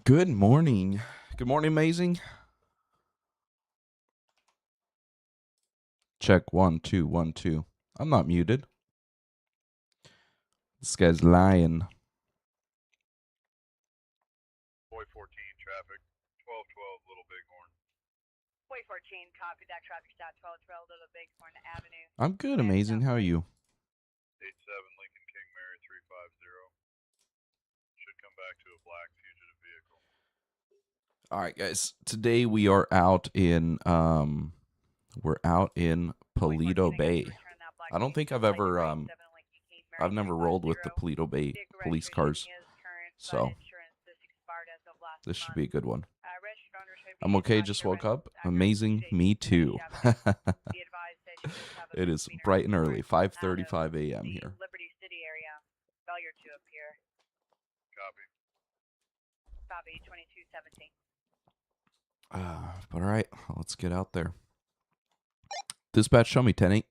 Good morning. Good morning, amazing. Check 1 2 1 2. I'm not muted. This guy's lying. Boy 14 traffic, 1212 Little Bighorn. Boy 14, copy that traffic stop 1212 Little Bighorn Avenue. I'm good, amazing. How are you? 87 Lincoln King Mary 350. Should come back to a black fugitive vehicle. All right, guys. Today we are out in Paleto Bay. I don't think I've ever I've never rolled with the Paleto Bay police cars. So this should be a good one. I'm okay, just woke up. Amazing, me too. It is bright and early, 5:35 a.m. here. Liberty City area. Failure to appear. Copy 2217. But all right, let's get out there. Dispatch, show me 10-8.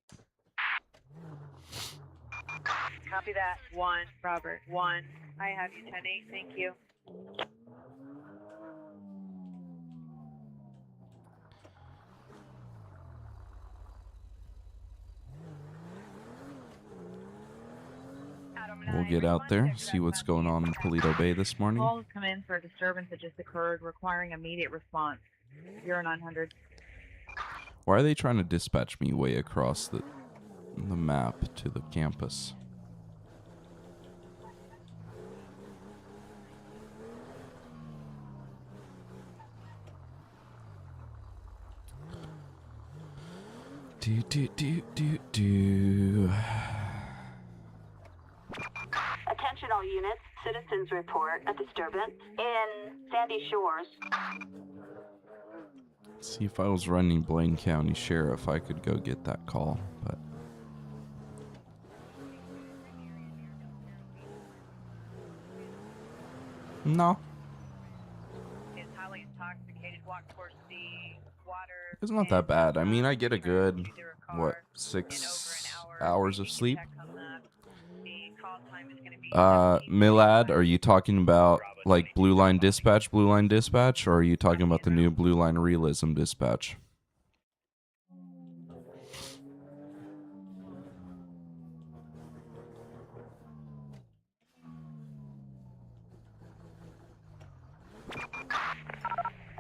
Copy that. 1, Robert. 1. I have you 10-8. Thank you. We'll get out there, see what's going on in Paleto Bay this morning. Calls come in for a disturbance that just occurred, requiring immediate response. 0900. Why are they trying to dispatch me way across the map to the campus? Do. Attention all units, citizens report a disturbance in Sandy Shores. See, if I was running Blaine County Sheriff, I could go get that call, but... No. It's not that bad. I mean, I get a good, 6 hours of sleep? Milad, are you talking about, like, Blue Line Dispatch, or are you talking about the new Blue Line Realism Dispatch?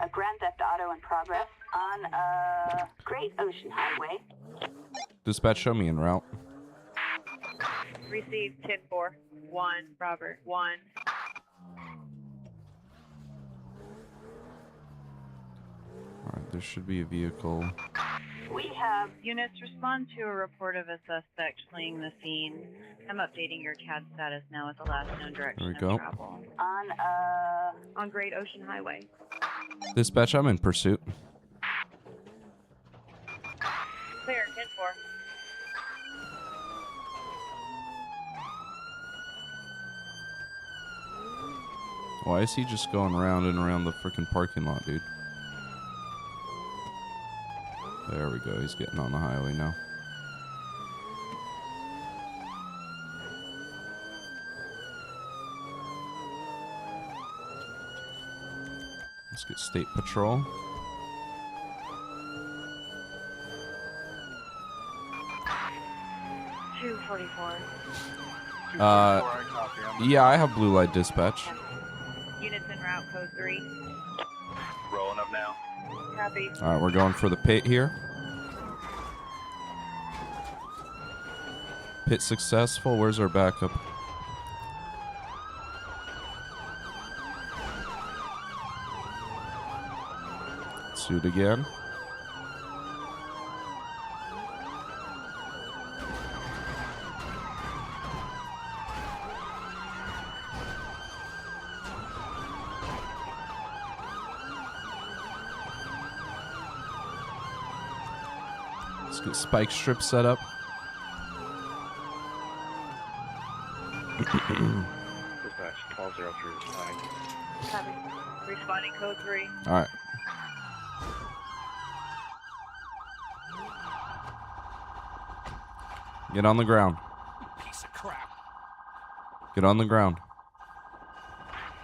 A Grand Theft Auto in progress on a Great Ocean Highway. Dispatch, show me en route. Received 10-4. 1, Robert. 1. Alright, there should be a vehicle. We have units respond to a report of a suspect fleeing the scene. I'm updating your CAD status now with the last known direction of travel. On Great Ocean Highway. Dispatch, I'm in pursuit. Clear, 10-4. Why is he just going around and around the freaking parking lot, dude? There we go. He's getting on the highway now. Let's get State Patrol. Yeah, I have Blue Light Dispatch. Units en route, code 3. Rolling up now. Copy. Alright, we're going for the pit here. Pit successful. Where's our backup? Let's do it again. Let's get spike strip set up. Dispatch 1203 responding. Copy. Responding code 3. Alright. Get on the ground. Piece of crap. Get on the ground.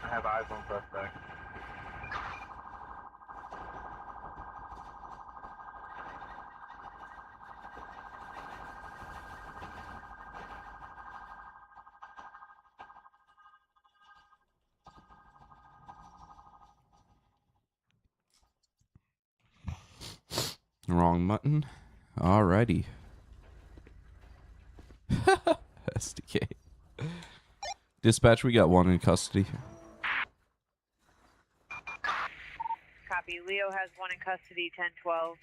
I have eyes on suspect. Wrong button. Alrighty. SDK. Dispatch, we got one in custody. Copy. Leo has one in custody, 1012.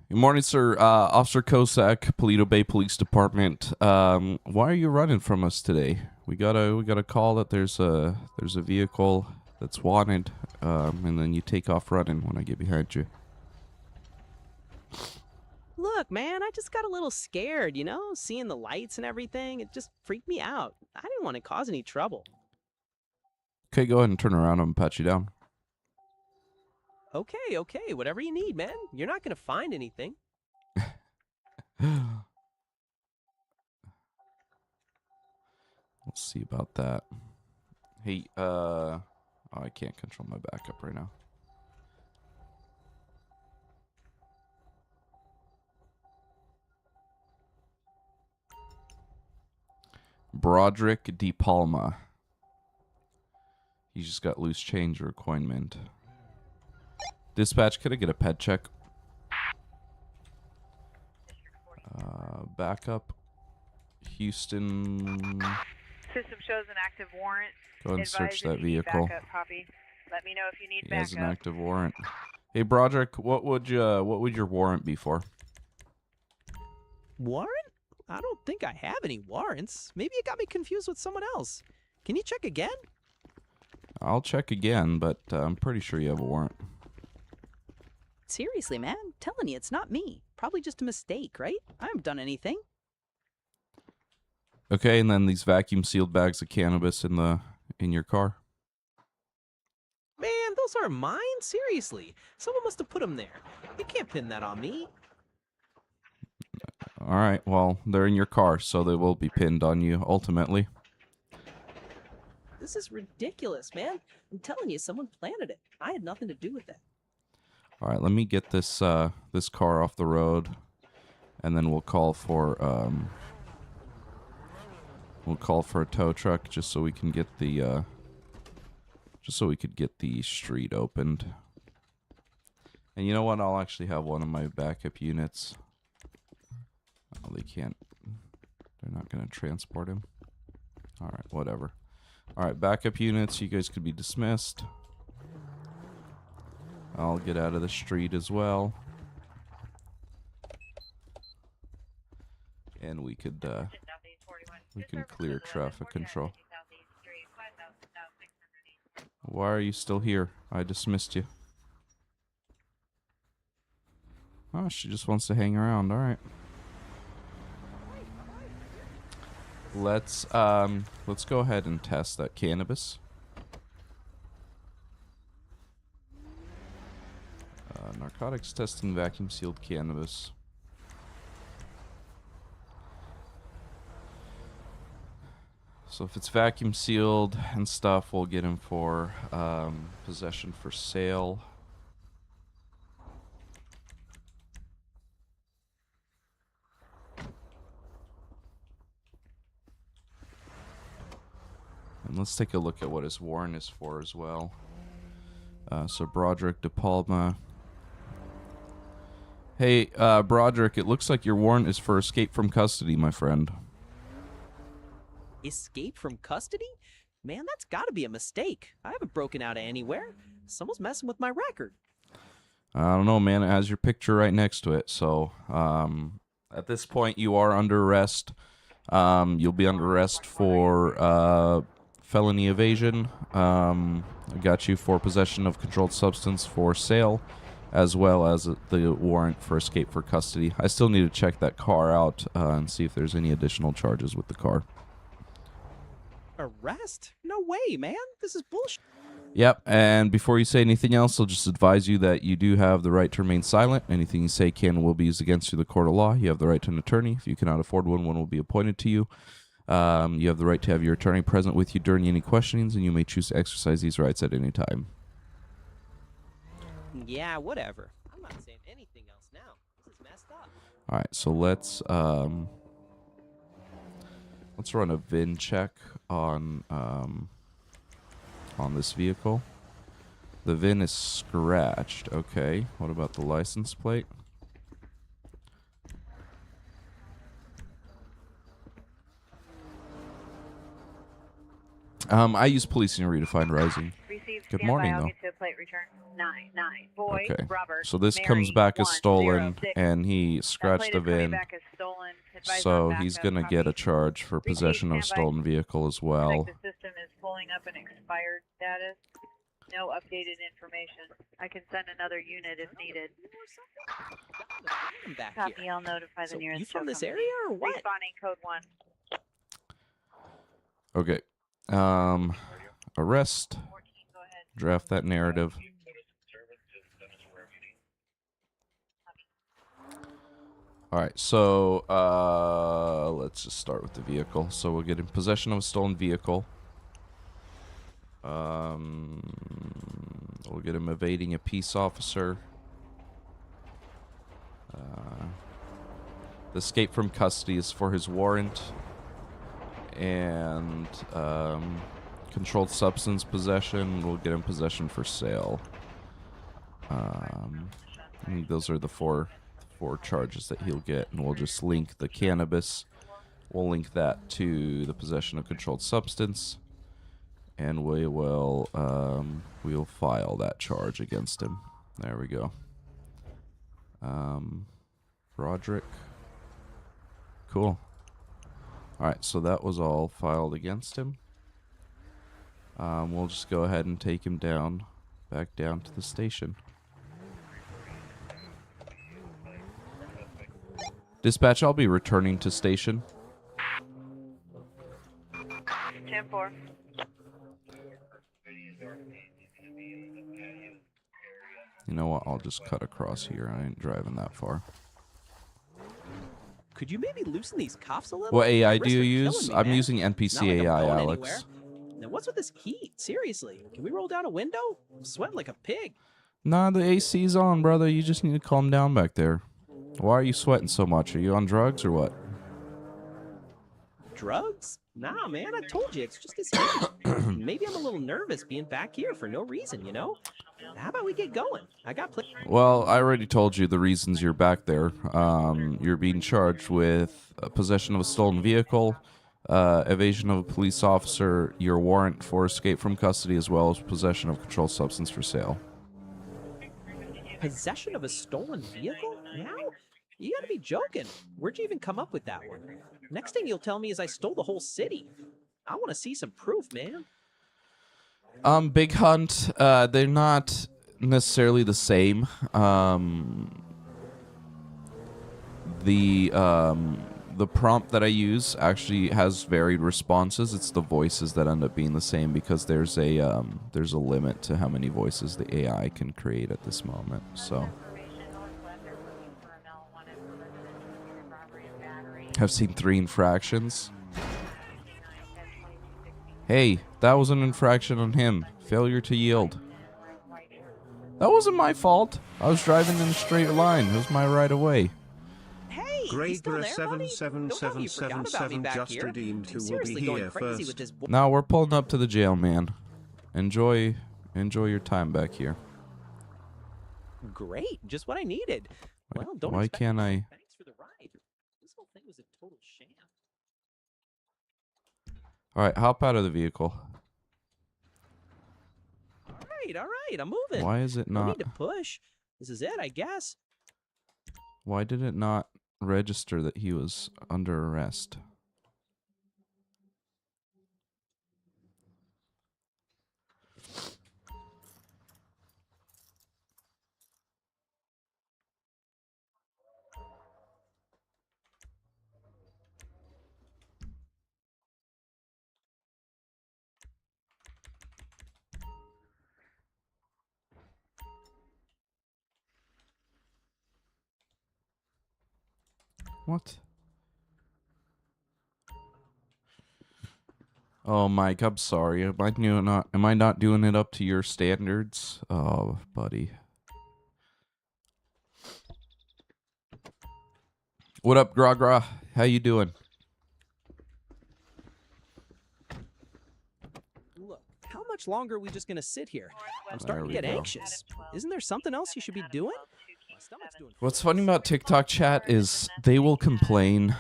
Good morning, sir. Officer Kosak, Paleto Bay Police Department. Why are you running from us today? We got a call that there's a vehicle that's wanted, and then you take off running when I get behind you. Look, man, I just got a little scared, you know? Seeing the lights and everything, it just freaked me out. I didn't want to cause any trouble. Okay, go ahead and turn around and pat you down. Okay, whatever you need, man. You're not going to find anything. Let's see about that. Hey, oh, I can't control my backup right now. Broderick De Palma. He just got loose change or a coin mint. Dispatch, could I get a ped check? Backup. Houston. System shows an active warrant. Go ahead and search that vehicle. Backup, copy. Let me know if you need He backup. has an active warrant. Hey, Broderick, what would your warrant be for? Warrant? I don't think I have any warrants. Maybe it got me confused with someone else. Can you check again? I'll check again, but I'm pretty sure you have a warrant. Seriously, man, I'm telling you, it's not me. Probably just a mistake, right? I haven't done anything. Okay, and then these vacuum sealed bags of cannabis in your car. Man, those are mine? Seriously. Someone must have put them there. You can't pin that on me. All right, well, they're in your car, so they will be pinned on you ultimately. This is ridiculous, man. I'm telling you, someone planted it. I had nothing to do with that. All right, let me get this this car off the road, and then we'll call for a tow truck just so we can get the street opened. And you know what? I'll actually have one of my backup units. Oh, they can't. They're not going to transport him. All right, whatever. All right, backup units, you guys could be dismissed. I'll get out of the street as well. And we can clear traffic control. Why are you still here? I dismissed you. Oh, she just wants to hang around. All right. Let's go ahead and test that cannabis. Narcotics testing vacuum sealed cannabis. So if it's vacuum sealed and stuff, we'll get him for possession for sale. And let's take a look at what his warrant is for as well. So Broderick De Palma. Hey, Broderick, it looks like your warrant is for escape from custody, my friend. Escape from custody? Man, that's gotta be a mistake. I haven't broken out of anywhere. Someone's messing with my record. I don't know, man. It has your picture right next to it. So, at this point, you are under arrest. You'll be under arrest for felony evasion. I got you for possession of controlled substance for sale, as well as the warrant for escape for custody. I still need to check that car out and see if there's any additional charges with the car. Arrest? No way, man. This is bullshit. Yep, and before you say anything else, I'll just advise you that you do have the right to remain silent. Anything you say can and will be used against you in the court of law. You have the right to an attorney. If you cannot afford one, one will be appointed to you. You have the right to have your attorney present with you during any questionings, and you may choose to exercise these rights at any time. Yeah, whatever. I'm not saying anything else now. This is messed up. All right, so let's run a VIN check on on this vehicle. The VIN is scratched. Okay. What about the license plate? I use policing to redefine rising. Good morning, though. Okay. So this comes back as stolen, and he scratched the VIN. So he's going to get a charge for possession of a stolen vehicle as well. The system is pulling up an expired status. No updated information. I can send another unit if needed. Copy, I'll notify the nearest. You from this area or what? Responding code 1. Okay. Arrest. Draft that narrative. Alright, so let's just start with the vehicle. So we'll get in possession of a stolen vehicle. We'll get him evading a peace officer. The escape from custody is for his warrant. And controlled substance possession, we'll get him possession for sale. I think those are the four charges that he'll get, and we'll just link the cannabis. We'll link that to the possession of controlled substance, and we'll file that charge against him. There we go. Roderick. Cool. Alright, so that was all filed against him. We'll just go ahead and take him back down to the station. Dispatch, I'll be returning to station. 10-4. You know what? I'll just cut across here. I ain't driving that far. Could you maybe loosen these cuffs a little? What AI do Your you wrists are use? killing me, I'm man. using Not NPC like I'm AI, going Alex. anywhere. Now what's with this heat? Seriously, can we roll down a window? I'm sweating like a pig. Nah, the AC's on, brother. You just need to calm down back there. Why are you sweating so much? Are you on drugs or what? Drugs? Nah, man, I told you, it's just this heat. Maybe I'm a little nervous being back here for no reason, you know? How about we get going? I got Well, I already told you the reasons you're back there. You're being charged with possession of a stolen vehicle, evasion of a police officer, your warrant for escape from custody, as well as possession of controlled substance for sale. Possession of a stolen vehicle? Now? You gotta be joking. Where'd you even come up with that one? Next thing you'll tell me is I stole the whole city. I want to see some proof, man. Big Hunt, they're not necessarily the same. The prompt that I use actually has varied responses. It's the voices that end up being the same because there's a limit to how many voices the AI can create at this moment. So I've seen 3 infractions. Hey, that was an infraction on him. Failure to yield. That wasn't my fault. I was driving in a straight line. It was my right of way. Hey, Gragra 7777 just redeemed who will be here first. No, we're pulling up to the jail, man. Enjoy your time back here. Great, just what I needed. Well, don't Why expect can't I? Thanks for the ride. This whole thing was a total sham. All right, hop out of the vehicle. All right, I'm moving. Why is it No not? need to push. This is it, I guess. Why did it not register that he was under arrest? What? Oh, Mike, I'm sorry. Am I not doing it up to your standards? Oh, buddy. What up, Gragra? How you doing? Look, How much longer are we just gonna sit here? I'm There starting to we get go. anxious. Isn't there something else you should be doing? My stomach's doing. What's funny about TikTok chat is they will complain.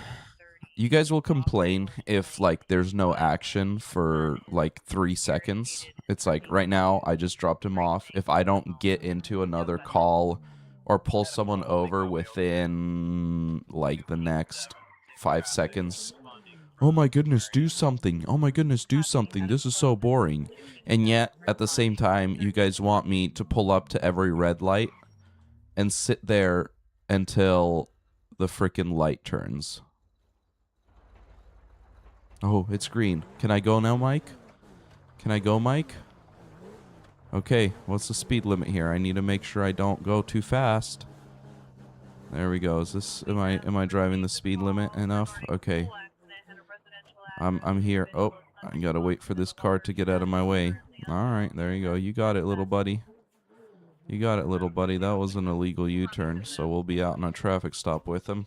You guys will complain if like there's no action for like 3 seconds. It's like right now I just dropped him off. If I don't get into another call or pull someone over within like the next 5 seconds, oh my goodness, do something. Oh my goodness, do something. This is so boring. And yet at the same time you guys want me to pull up to every red light and sit there until the freaking light turns. Oh, it's green. Can I go now, Mike? Can I go, Mike? Okay, what's the speed limit here? I need to make sure I don't go too fast. There we go. Is this am I driving the speed limit enough? Okay. I'm here. Oh, I gotta wait for this car to get out of my way. Alright, there you go. You got it, little buddy. You got it, little buddy. That was an illegal U-turn, so we'll be out on a traffic stop with him.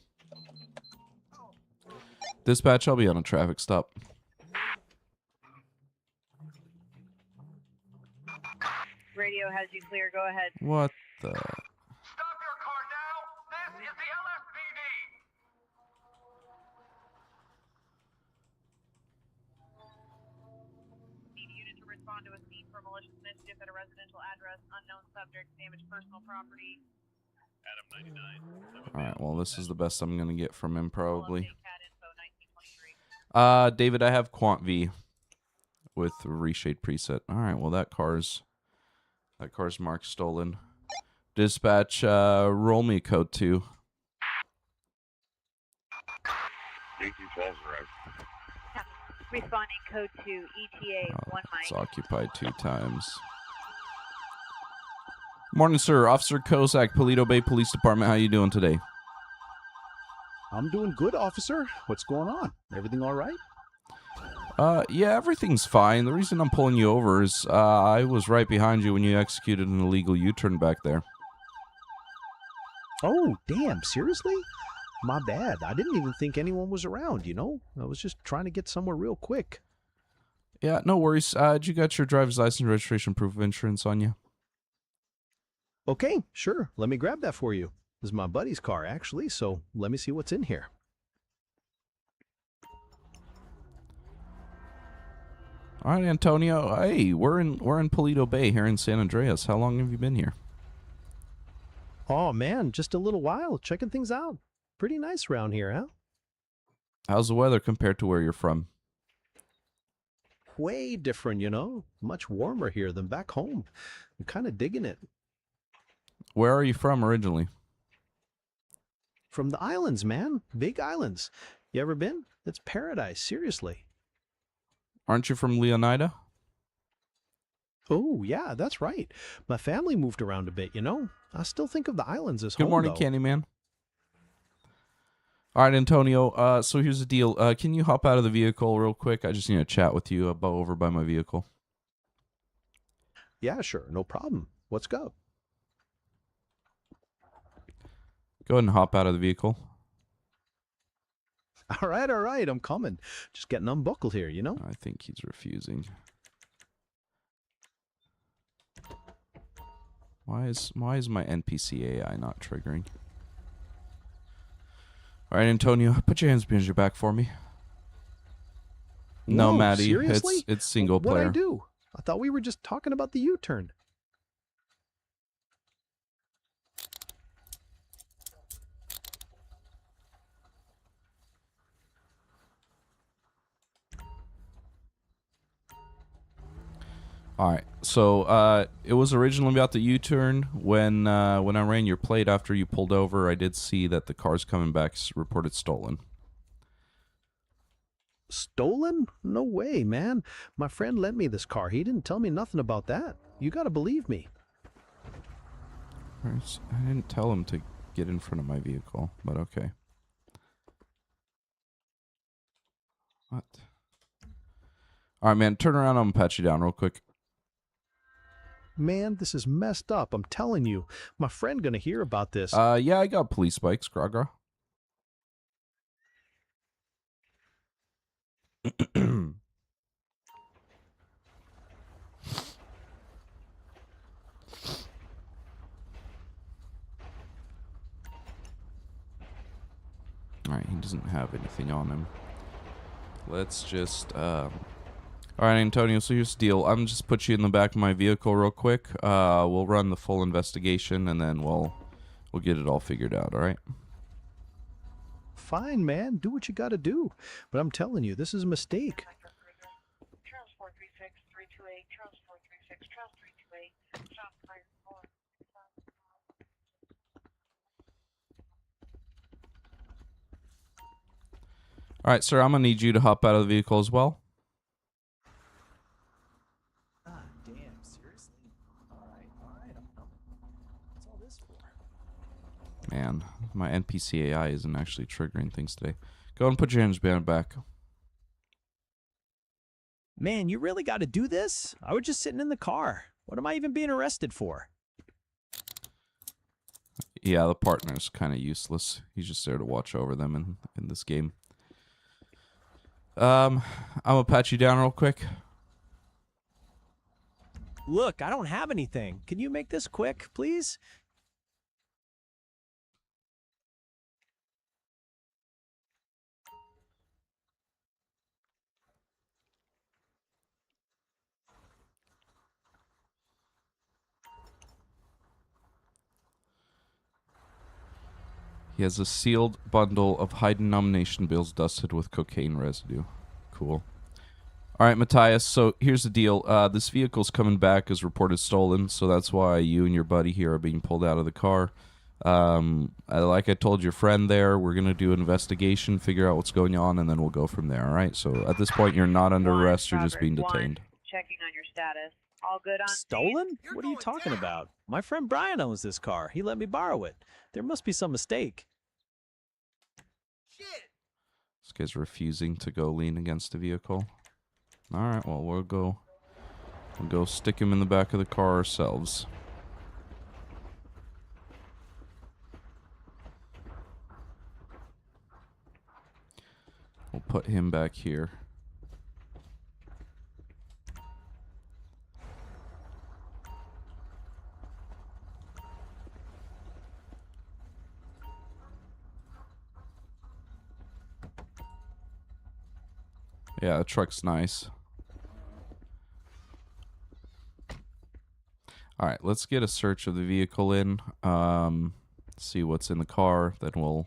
Dispatch, I'll be on a traffic stop. Radio has you clear. Go ahead. What the? Stop your car now! This is the LSPD! Need a unit to respond to a scene for malicious mischief at a residential address. Unknown subject. Damage personal property. Adam 99. Alright, well, this is the best I'm gonna get from him, probably. CAD info 1923. David, I have Quant V with reshade preset. Alright, well, that car's marked stolen. Dispatch, roll me a code 2. 1812's arrived. Responding code 2 ETA 1 It's Mike. occupied 2 times. Morning, sir. Officer Kozak, Paleto Bay Police Department. How you doing today? I'm doing good, officer. What's going on? Everything all right? Yeah, everything's fine. The reason I'm pulling you over is I was right behind you when you executed an illegal U-turn back there. Oh, damn. Seriously? My bad. I didn't even think anyone was around, you know? I was just trying to get somewhere real quick. Yeah, no worries. Did you got your driver's license, registration, proof of insurance on you? Okay, sure. Let me grab that for you. This is my buddy's car, actually, so let me see what's in here. All right, Antonio. Hey, we're in Paleto Bay here in San Andreas. How long have you been here? Oh, man, just a little while. Checking things out. Pretty nice around here, huh? How's the weather compared to where you're from? Way different, you know? Much warmer here than back home. I'm kind of digging it. Where are you from originally? From the islands, man. Big islands. You ever been? It's paradise, seriously. Aren't you from Leonida? Oh, yeah, that's right. My family moved around a bit, you know? I still think of the islands as home, Good morning, though. Candyman. All right, Antonio. So here's the deal. Can you hop out of the vehicle real quick? I just need to chat with you over by my vehicle. Yeah, sure. No problem. What's up? Go ahead and hop out of the vehicle. All right. I'm coming. Just getting unbuckled here, you know? I think he's refusing. Why is my NPC AI not triggering? All right, Antonio, put your hands behind your back for me. No, Whoa, Maddie, seriously? it's single What'd player. I do? I thought we were just talking about the U-turn. All right, so it was originally about the U-turn. When I ran your plate after you pulled over, I did see that the car's coming back reported stolen. Stolen? No way, man. My friend lent me this car. He didn't tell me nothing about that. You gotta believe me. I didn't tell him to get in front of my vehicle, but okay. What? All right, man, turn around. I'm gonna pat you down real quick. Man, this is messed up. I'm telling you. My friend gonna hear about this. Yeah, I got police bikes, Gragra. doesn't have anything on him. Let's just, all right, Antonio, so here's the deal. I'm just put you in the back of my vehicle real quick. We'll run the full investigation, and then we'll get it all figured out, all right? Fine, man. Do what you got to do. But I'm telling you, this is a mistake. Trans 436 328, Trans 436, Trans 328, Trans 324. All right, sir, I'm going to need you to hop out of the vehicle as well. Ah, damn, seriously? Alright. What's all this for? Man, my NPC AI isn't actually triggering things today. Go and put your hinge band back. Man, you really got to do this? I was just sitting in the car. What am I even being arrested for? Yeah, the partner's kind of useless. He's just there to watch over them in this game. I'm gonna pat you down real quick. Look, I don't have anything. Can you make this quick, please? He has a sealed bundle of high denomination bills dusted with cocaine residue. Cool. All right, Matthias, so here's the deal. This vehicle's coming back as reported stolen, so that's why you and your buddy here are being pulled out of the car. Like I told your friend there, we're going to do an investigation, figure out what's going on, and then we'll go from there, all right? So at this point, you're not under arrest, you're just being detained. Checking on your status. All good on Stolen? What are you talking about? My friend Brian owns this car. He let me borrow it. There must be some mistake. This guy's refusing to go lean against the vehicle. All right, well, we'll go stick him in the back of the car ourselves. We'll put him back here. Yeah, the truck's nice. All right, let's get a search of the vehicle in. See what's in the car. Then we'll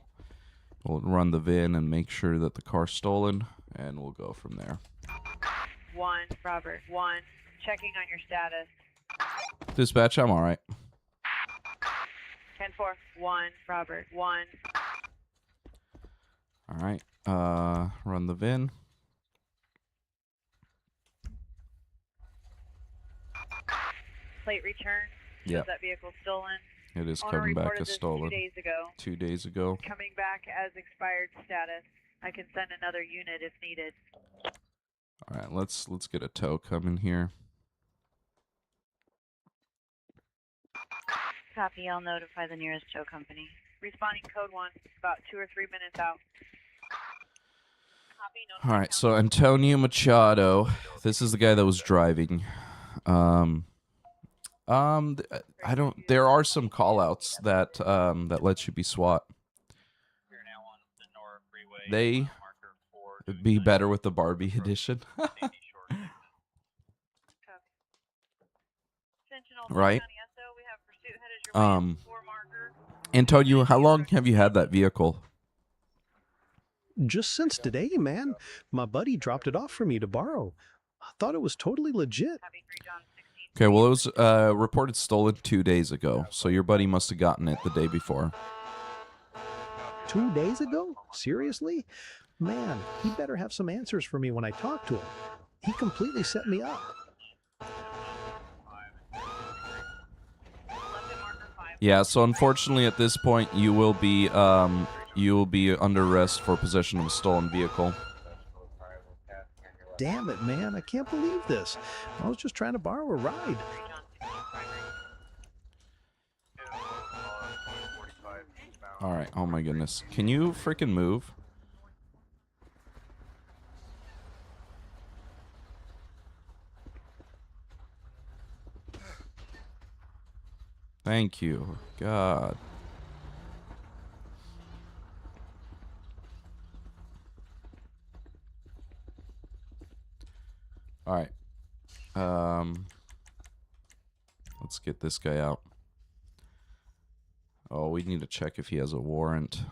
run the VIN and make sure that the car's stolen, and we'll go from there. 1, Robert. 1, checking on your status. Dispatch, I'm all right. 10-4. 1, Robert. 1. All right, run the VIN. Plate return. Yeah. That vehicle stolen. It is Owner coming back reported as this stolen. 2 days ago. 2 days ago. Coming back as expired status. I can send another unit if needed. All right, let's get a tow coming here. Copy. I'll notify the nearest tow company. Responding code 1. About 2 or 3 minutes out. Copy. All right, so Antonio Machado. This is the guy that was driving. I don't. There are some callouts that that lets you be SWAT. They would be better with the Barbie edition, right? Antonio, how long have you had that vehicle? Just since today, man. My buddy dropped it off for me to borrow. I thought it was totally legit. Okay, well, it was reported stolen 2 days ago, so your buddy must have gotten it the day before. 2 days ago? Seriously? Man, he better have some answers for me when I talk to him. He completely set me up. Yeah, so unfortunately at this point you will be under arrest for possession of a stolen vehicle. Damn it, man. I can't believe this. I was just trying to borrow a ride. All right, oh my goodness. Can you freaking move? Thank you. God. All right. Let's get this guy out. Oh, we need to check if he has a warrant.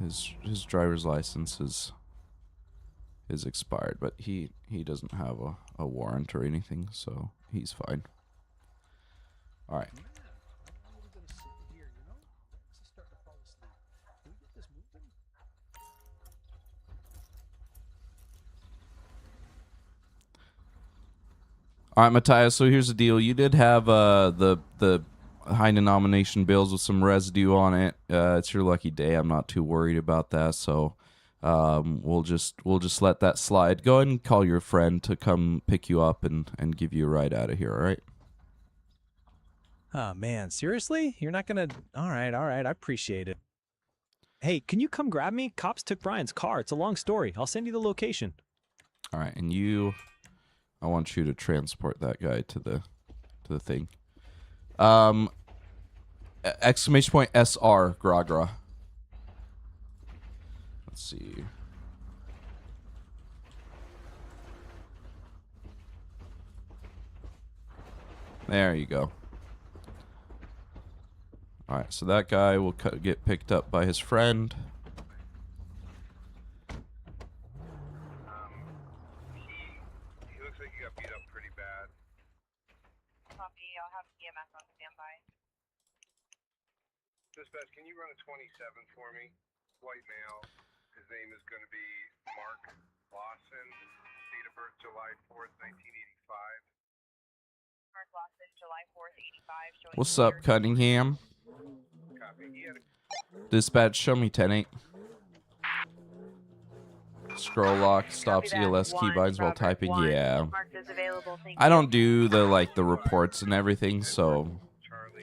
His driver's license is expired, but he doesn't have a warrant or anything, so he's fine. All right. All right, Matthias, so here's the deal. You did have the high denomination bills with some residue on it. It's your lucky day. I'm not too worried about that, so we'll just let that slide. Go ahead and call your friend to come pick you up and give you a ride out of here, all right? Oh, man, seriously? You're not gonna... All right, I appreciate it. Hey, can you come grab me? Cops took Brian's car. It's a long story. I'll send you the location. All right, and you... I want you to transport that guy to the thing. Exclamation point SR, Gragra. Let's see. There you go. All right, so that guy will get picked up by his friend. He looks like he got beat up pretty bad. Copy. I'll have EMS on standby. Dispatch, can you run a 27 for me? White male. His name is going to be Mark Lawson. Date of birth July 4th, 1985. Mark Lawson, July 4th, 85. What's up, Cunningham? Copy. Dispatch, show me 10-8. Scroll lock, stops ELS keybinds while typing. Yeah. I don't do the reports and everything, so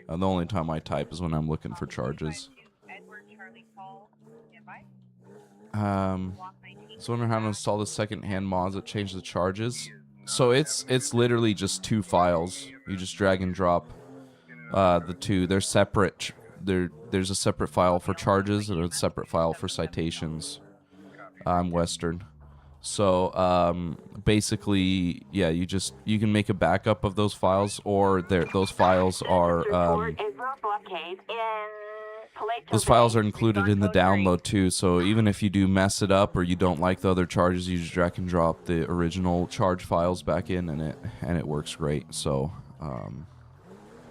the only time I type is when I'm looking for charges. So wondering how to install the second-hand mods that change the charges. So it's literally just two files. You just drag and drop the two. They're separate. There's a separate file for charges and a separate file for citations. I'm Western. So basically, yeah, you can make a backup of those files, or those files are included in the download too. So even if you do mess it up or you don't like the other charges, you just drag and drop the original charge files back in, and it works great. So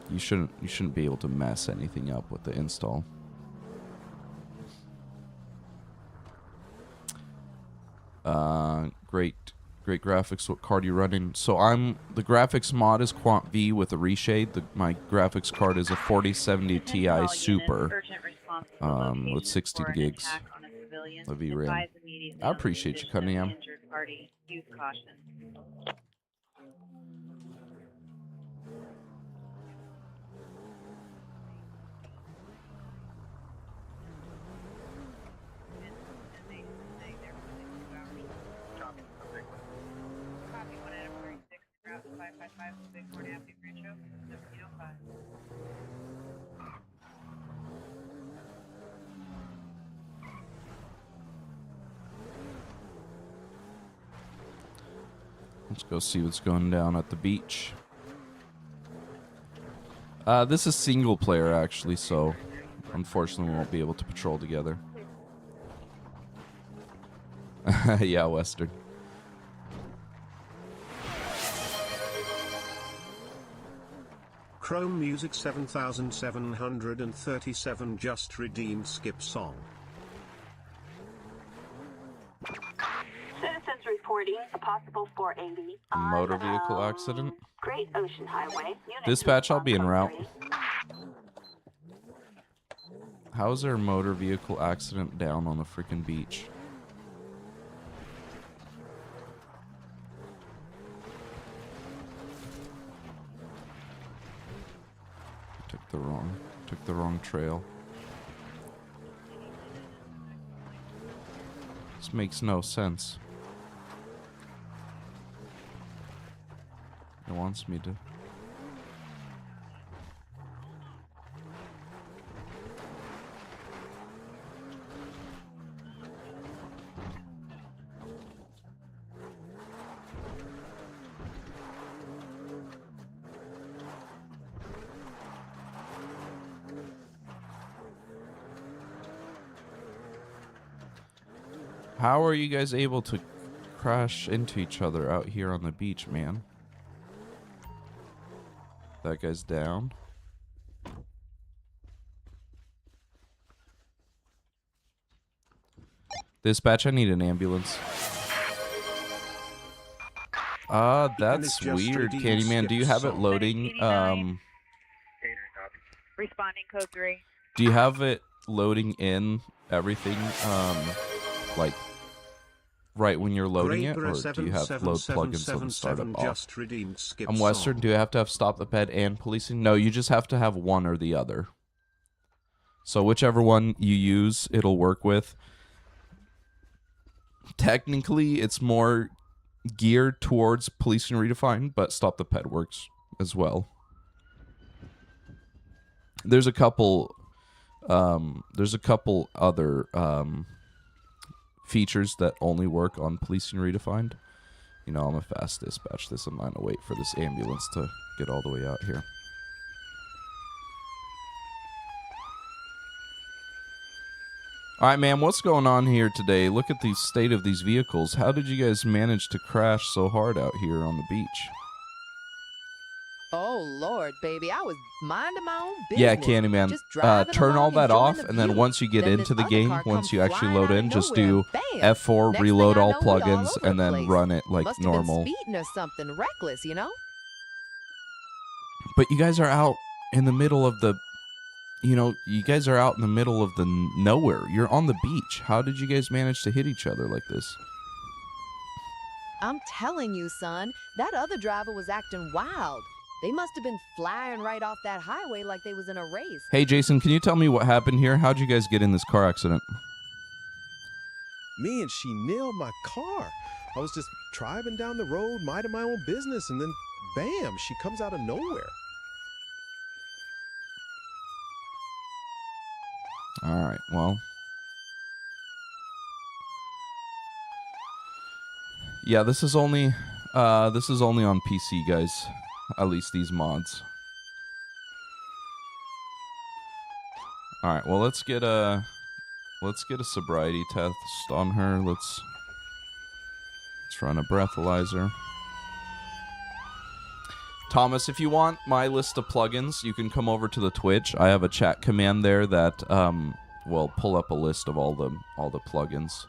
you shouldn't be able to mess anything up with the install. Great graphics. What card are you running? So the graphics mod is Quant V with a reshade. My graphics card is a 4070 Ti Super with 16 gigs of VRAM. I appreciate you, Cunningham. Let's go see what's going down at the beach. This is single player, actually, so unfortunately we won't be able to patrol together. Yeah, Western. Chrome Music 7737 just redeemed skip song. Citizens reporting a possible 480 Motor vehicle accident. Great Ocean Highway. Dispatch, I'll be en route. How is there a motor vehicle accident down on the freaking beach? Took the wrong trail. This makes no sense. It wants me to... How are you guys able to crash into each other out here on the beach, man? That guy's down. Dispatch, I need an ambulance. That's weird, Candyman. Do you have it loading? Responding code 3. Do you have it loading in everything, like, right when you're loading it? Or do you have load plugins on startup off? I'm Western. Do you have to have stop the ped and policing? No, you just have to have one or the other. So whichever one you use, it'll work with. Technically, it's more geared towards policing redefined, but stop the ped works as well. There's a couple other features that only work on policing redefined. You know, I'm a fast dispatch this. I'm not gonna wait for this ambulance to get all the way out here. All right, man, what's going on here today? Look at the state of these vehicles. How did you guys manage to crash so hard out here on the beach? Oh, Lord, baby. I was minding my own business. Yeah, Candyman. Turn all that off, and then once you get into the game, once you actually load in, just do F4, reload all plugins, and then run it like normal. Speeding or something reckless, you know? But you guys are out in the middle of the... You know, you guys are out in the middle of the nowhere. You're on the beach. How did you guys manage to hit each other like this? I'm telling you, son, that other driver was acting wild. They must have been flying right off that highway like they was in a race. Hey, Jason, can you tell me what happened here? How'd you guys get in this car accident? Me and she nailed my car. I was just driving down the road, minding my own business, and then bam, she comes out of nowhere. All right, well. Yeah, this is only on PC, guys. At least these mods. All right, well, let's get a sobriety test on her. Let's run a breathalyzer. Thomas, if you want my list of plugins, you can come over to the Twitch. I have a chat command there that will pull up a list of all the plugins.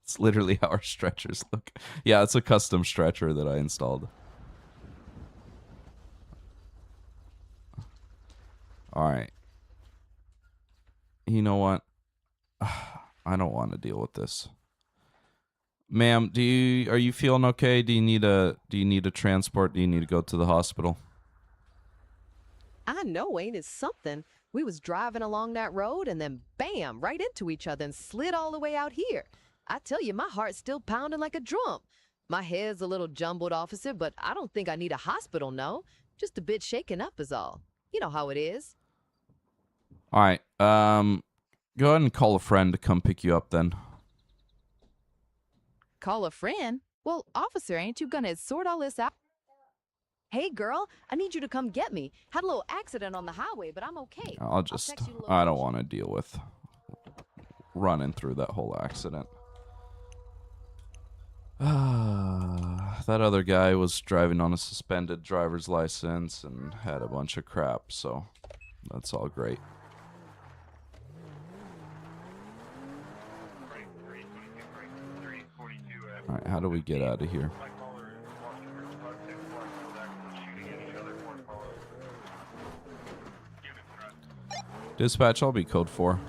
It's literally how our stretchers look. Yeah, it's a custom stretcher that I installed. All right. You know what? I don't want to deal with this. Ma'am, are you feeling okay? Do you need a transport? Do you need to go to the hospital? I know, ain't it something? We was driving along that road and then bam, right into each other and slid all the way out here. I tell you, my heart's still pounding like a drum. My head's a little jumbled, officer, but I don't think I need a hospital, no. Just a bit shaken up is all. You know how it is. All right. Go ahead and call a friend to come pick you up then. Call a friend? Well, officer, ain't you gonna sort all this out? Hey, girl, I need you to come get me. Had a little accident on the highway, but I'm okay. I don't want to deal with running through that whole accident. That other guy was driving on a suspended driver's license and had a bunch of crap, so that's all great. All right, how do we get out of here? Dispatch, I'll be code 4.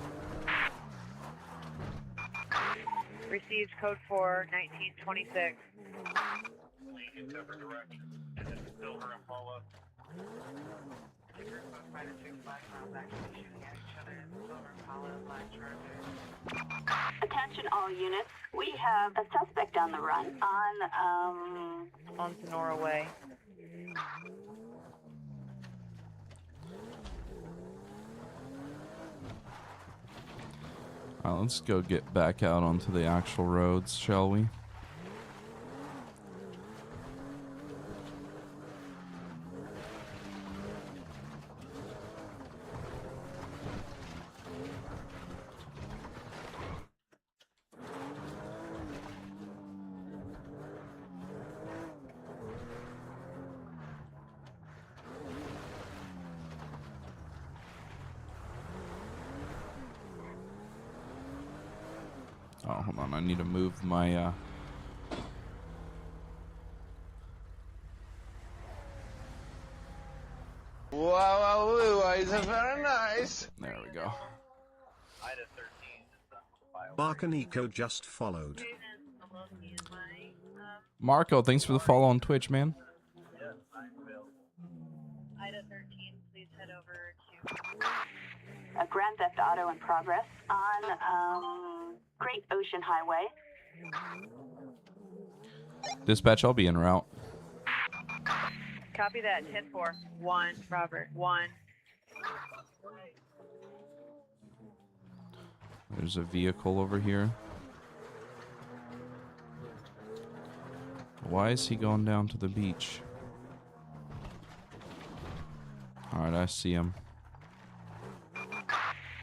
Received code 4, 1926. Attention all units. We have a suspect on the run on Sonora Way. All right, let's go get back out onto the actual roads, shall we? hold on. I need to move my... Wow, is very nice. There we go. Barkanico just followed. Marco, thanks for the follow on Twitch, man. Ida 13, please head over to... A Grand Theft Auto in progress on Great Ocean Highway. Dispatch, I'll be en route. Copy that. 10-4. 1, Robert. 1. There's a vehicle over here. Why is he going down to the beach? Alright, I see him.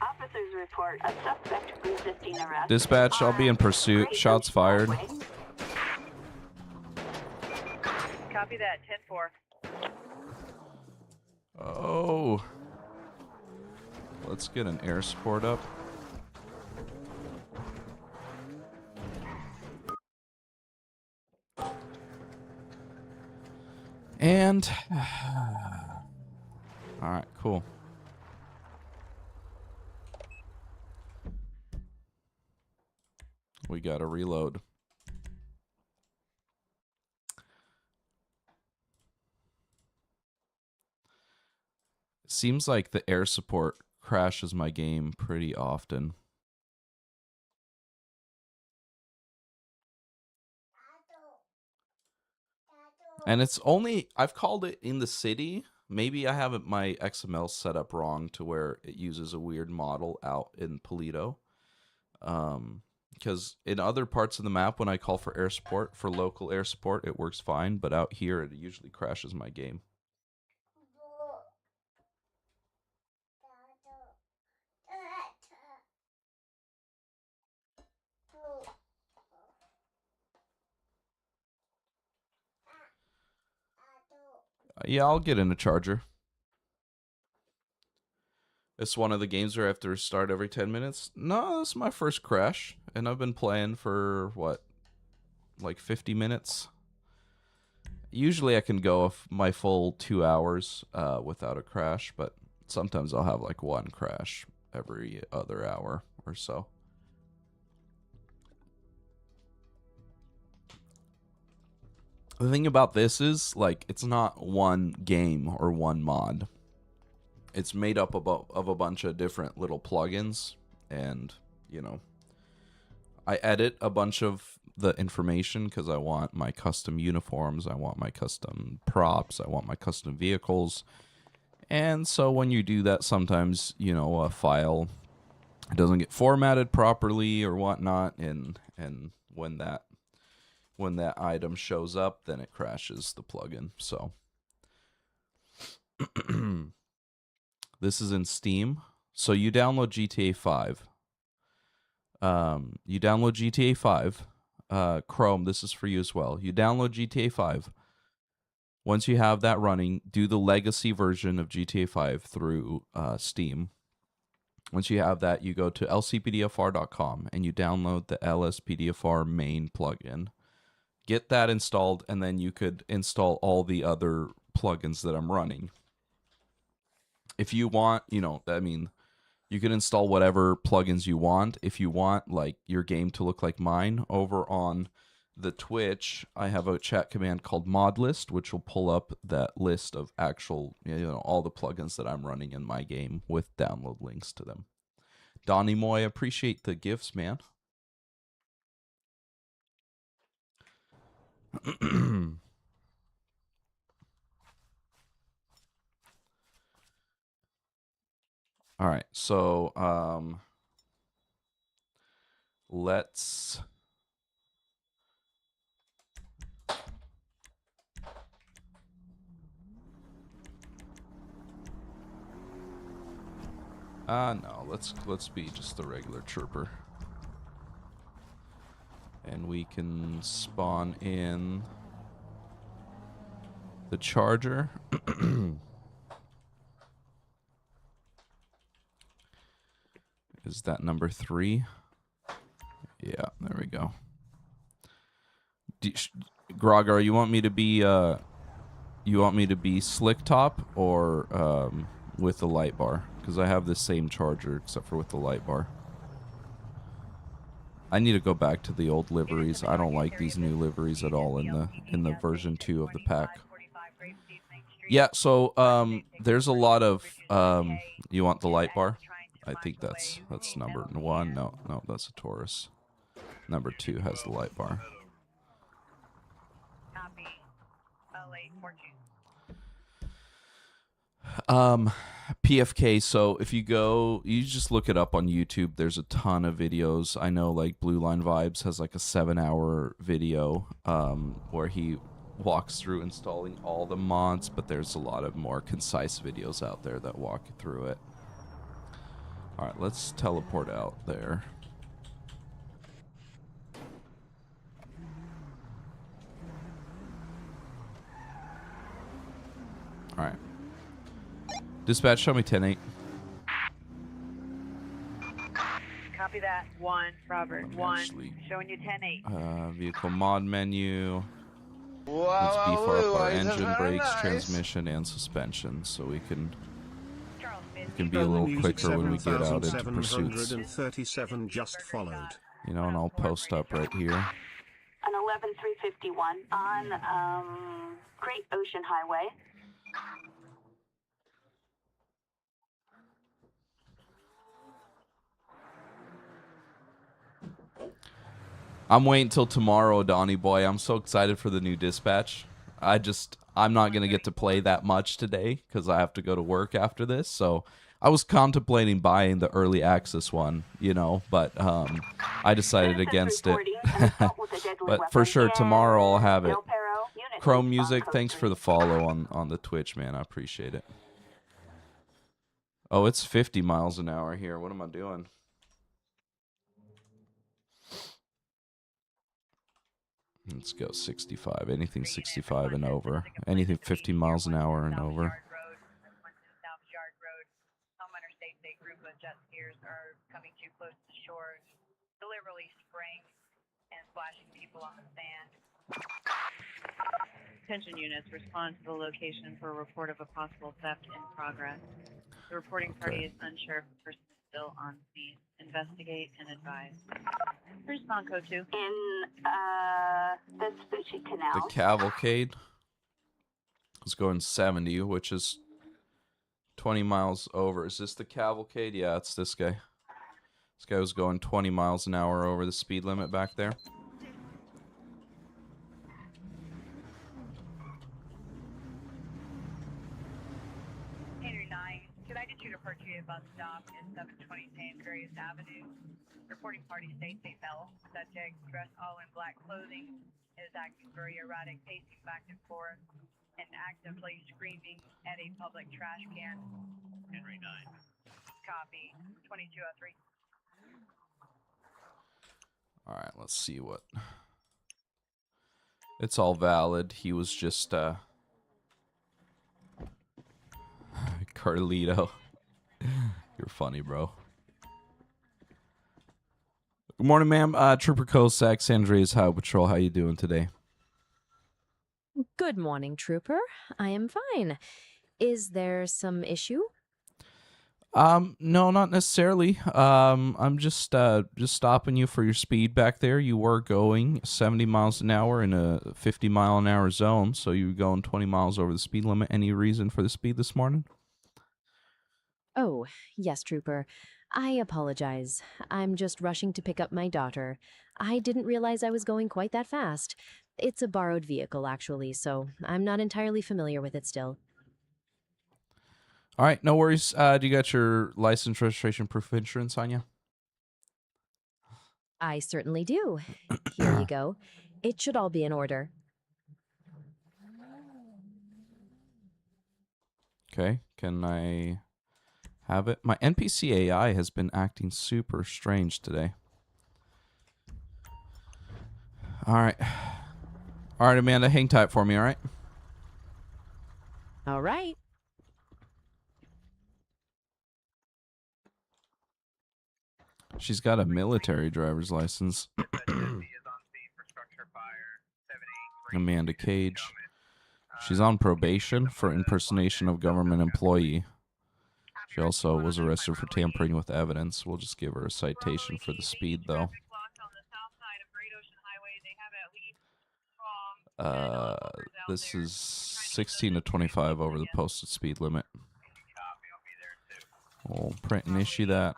Officers report a suspect resisting arrest. Dispatch, I'll be in pursuit. Shots fired. Copy that. 10-4. Oh. Let's get an air support up. And... Alright, cool. We gotta reload. Seems like the air support crashes my game pretty often. And it's only, I've called it in the city. Maybe I have my XML set up wrong to where it uses a weird model out in Polito. Because in other parts of the map, when I call for air support, for local air support, it works fine. But out here, it usually crashes my game. Yeah, I'll get in a charger. It's one of the games where I have to restart every 10 minutes. No, this is my first crash. And I've been playing for, what, like 50 minutes? Usually I can go my full 2 hours without a crash. But sometimes I'll have like one crash every other hour or so. The thing about this is, like, it's not one game or one mod. It's made up of a bunch of different little plugins. And, you know, I edit a bunch of the information because I want my custom uniforms. I want my custom props. I want my custom vehicles. And so when you do that, sometimes, you know, a file doesn't get formatted properly or whatnot. And when that item shows up, then it crashes the plugin. So this is in Steam. So you download GTA 5. You download GTA 5. Chrome, this is for you as well. You download GTA 5. Once you have that running, do the legacy version of GTA 5 through Steam. Once you have that, you go to lcpdfr.com and you download the LSPDFR main plugin. Get that installed, and then you could install all the other plugins that I'm running. If you want, you know, I mean, you can install whatever plugins you want. If you want, like, your game to look like mine, over on the Twitch, I have a chat command called modlist, which will pull up that list of actual, you know, all the plugins that I'm running in my game with download links to them. Donnie Moy, appreciate the gifts, man. All right, so let's no, let's be just the regular trooper. And we can spawn in the charger. Is that number 3? Yeah, there we go. Grogar, you want me to be slick top or with the light bar? Because I have the same charger except for with the light bar. I need to go back to the old liveries. I don't like these new liveries at all in the version 2 of the pack. Yeah, so there's a lot of you want the light bar? I think that's number 1. No, that's a Taurus. Number 2 has the light bar. PFK, so if you just look it up on YouTube. There's a ton of videos. I know like Blue Line Vibes has like a 7-hour video where he walks through installing all the mods, but there's a lot of more concise videos out there that walk you through it. Alright, let's teleport out there. Alright. Dispatch, show me 10-8. Copy that. 1, Robert. 1. Showing you 10-8. Vehicle mod menu. Let's beef up our engine, brakes, transmission, and suspension so we can be a little quicker when we get out into pursuits. 737 just followed. You know, and I'll post up right here. An 11351 on Great Ocean Highway. I'm waiting till tomorrow, Donnie boy. I'm so excited for the new dispatch. I'm not going to get to play that much today because I have to go to work after this. So I was contemplating buying the early access one, you know, but I decided against it. But for sure, tomorrow I'll have it. Chrome Music, thanks for the follow on the Twitch, man. I appreciate it. Oh, it's 50 miles an hour here. What am I doing? Let's go 65. Anything 65 and over. Anything 50 miles an hour and over. Attention units, respond to the location for a report of a possible theft in progress. The reporting party is unsure if the person is still on scene. Investigate and advise. Respond code 2. In Vespucci Canal. The cavalcade is going 70, which is 20 miles over. Is this the cavalcade? Yeah, it's this guy. This guy was going 20 miles an hour over the speed limit back there. Bus stop is 720 San Andreas Avenue. Reporting party states they fell. Subject dressed all in black clothing is acting very erratic, pacing back and forth and actively screaming at a public trash can. Henry 9. Copy. 2203. All right, let's see what. It's all valid. He was just Carlito. You're funny, bro. Good morning, ma'am. Trooper Cossack, San Andreas Highway Patrol. How you doing today? Good morning, Trooper. I am fine. Is there some issue? No, not necessarily. I'm just stopping you for your speed back there. You were going 70 miles an hour in a 50 mile an hour zone, so you were going 20 miles over the speed limit. Any reason for the speed this morning? Oh, yes, Trooper. I apologize. I'm just rushing to pick up my daughter. I didn't realize I was going quite that fast. It's a borrowed vehicle, actually, so I'm not entirely familiar with it still. All right, no worries. Do you got your license, registration, proof of insurance on you? I certainly do. Here you go. It should all be in order. Okay, can I have it? My NPC AI has been acting super strange today. All right. All right, Amanda, hang tight for me, all right? All right. She's got a military driver's license. Amanda Cage. She's on probation for impersonation of government employee. She also was arrested for tampering with evidence. We'll just give her a citation for the speed, though. This is 16 to 25 over the posted speed limit. We'll print and issue that.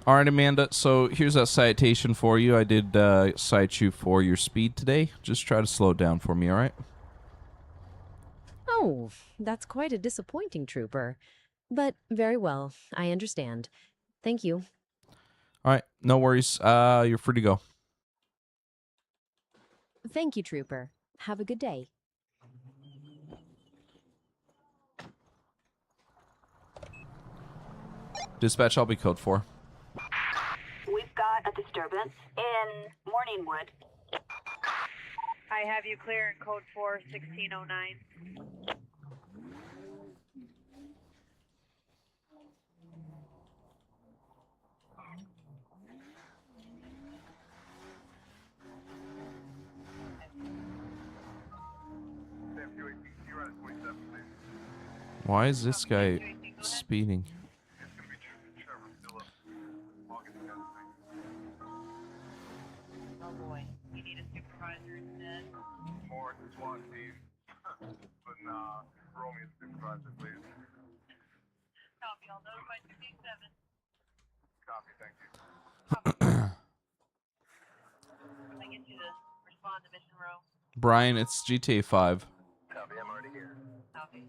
All right, Amanda, so here's a citation for you. I did cite you for your speed today. Just try to slow down for me, all right? Oh, that's quite a disappointing, Trooper. But very well, I understand. Thank you. All right, no worries. You're free to go. Thank you, Trooper. Have a good day. Dispatch, I'll be code 4. We've got a disturbance in Morningwood. I have you clear in code 4, 1609. Why is this guy speeding? Oh boy, you need a supervisor instead. More SWAT team. But nah, roll me a supervisor, please. Copy, I'll notify 287. Copy, thank you. When I get you to respond to mission row. Brian, it's GTA 5. Copy, I'm already here. Copy.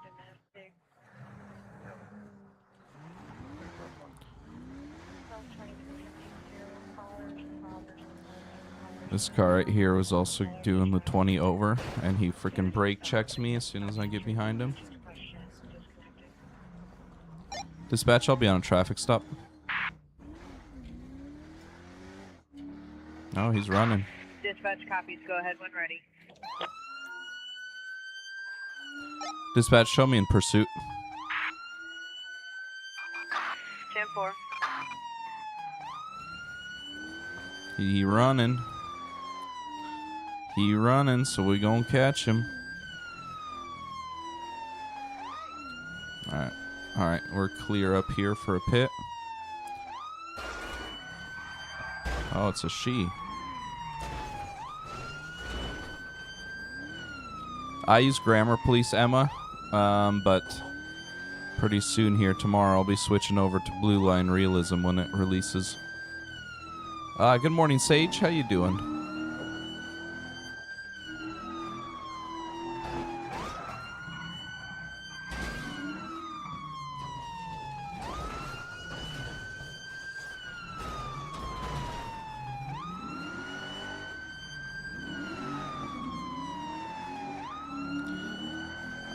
Domestic. This car right here was also doing the 20 over, and he freaking brake checks me as soon as I get behind him. Dispatch, I'll be on a traffic stop. Oh, he's running. Dispatch copies. Go ahead when ready. Dispatch, show me in pursuit. 10-4. He running. He running, so we gonna catch him. Alright. Alright, we're clear up here for a pit. Oh, it's a she. I use Grammar Police, Emma, but pretty soon here tomorrow I'll be switching over to Blue Line Realism when it releases. Good morning, Sage. How you doing?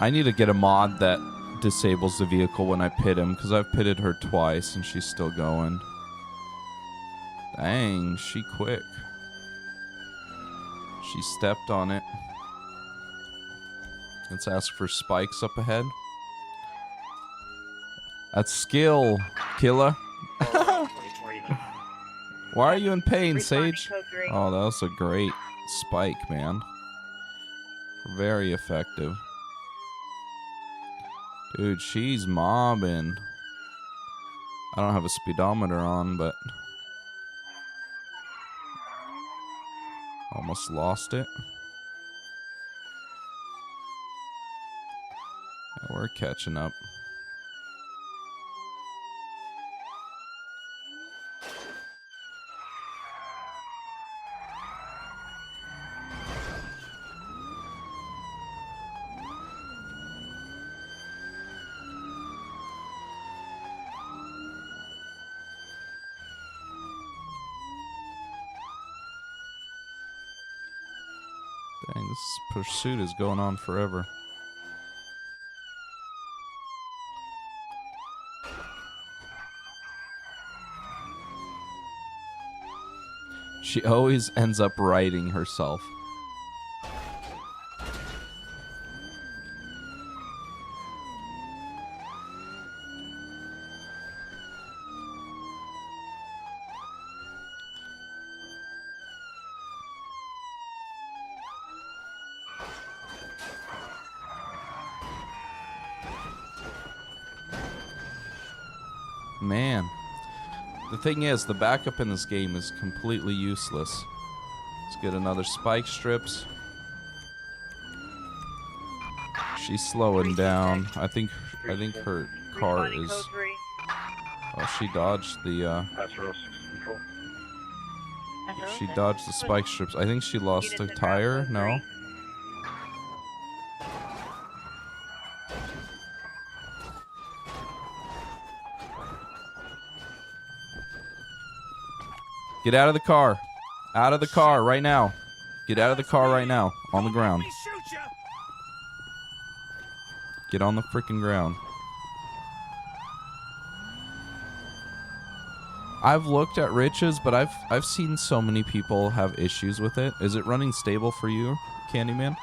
I need to get a mod that disables the vehicle when I pit him, because I've pitted her twice and she's still going. Dang, she quick. She stepped on it. Let's ask for spikes up ahead. That's skill, killer. Why are you in pain, Sage? Oh, that was a great spike, man. Very effective. Dude, she's mobbing. I don't have a speedometer on, but almost lost it. Yeah, we're catching up. This pursuit is going on forever. She always ends up writing herself. Man. The thing is, the backup in this game is completely useless. Let's get another spike strips. She's slowing down. I think her car is... Oh, she dodged the, She dodged the spike strips. I think she lost a tire. No? Get out of the car. Out of the car right now. Get out of the car right now. On the ground. Get on the freaking ground. I've looked at Rich's, but I've seen so many people have issues with it. Is it running stable for you, Candyman?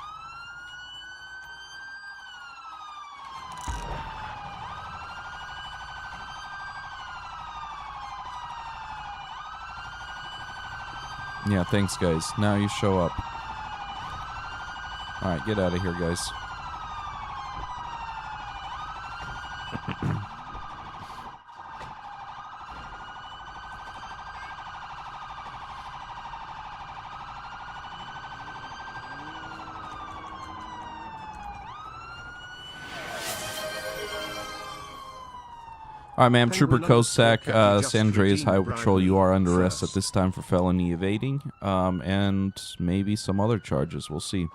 Yeah, thanks, guys. Now you show up. Alright, get out of here, guys. Alright, ma'am. Trooper Kosak, San Andreas Highway Patrol, you are under arrest at this time for felony evading, and maybe some other charges. We'll see.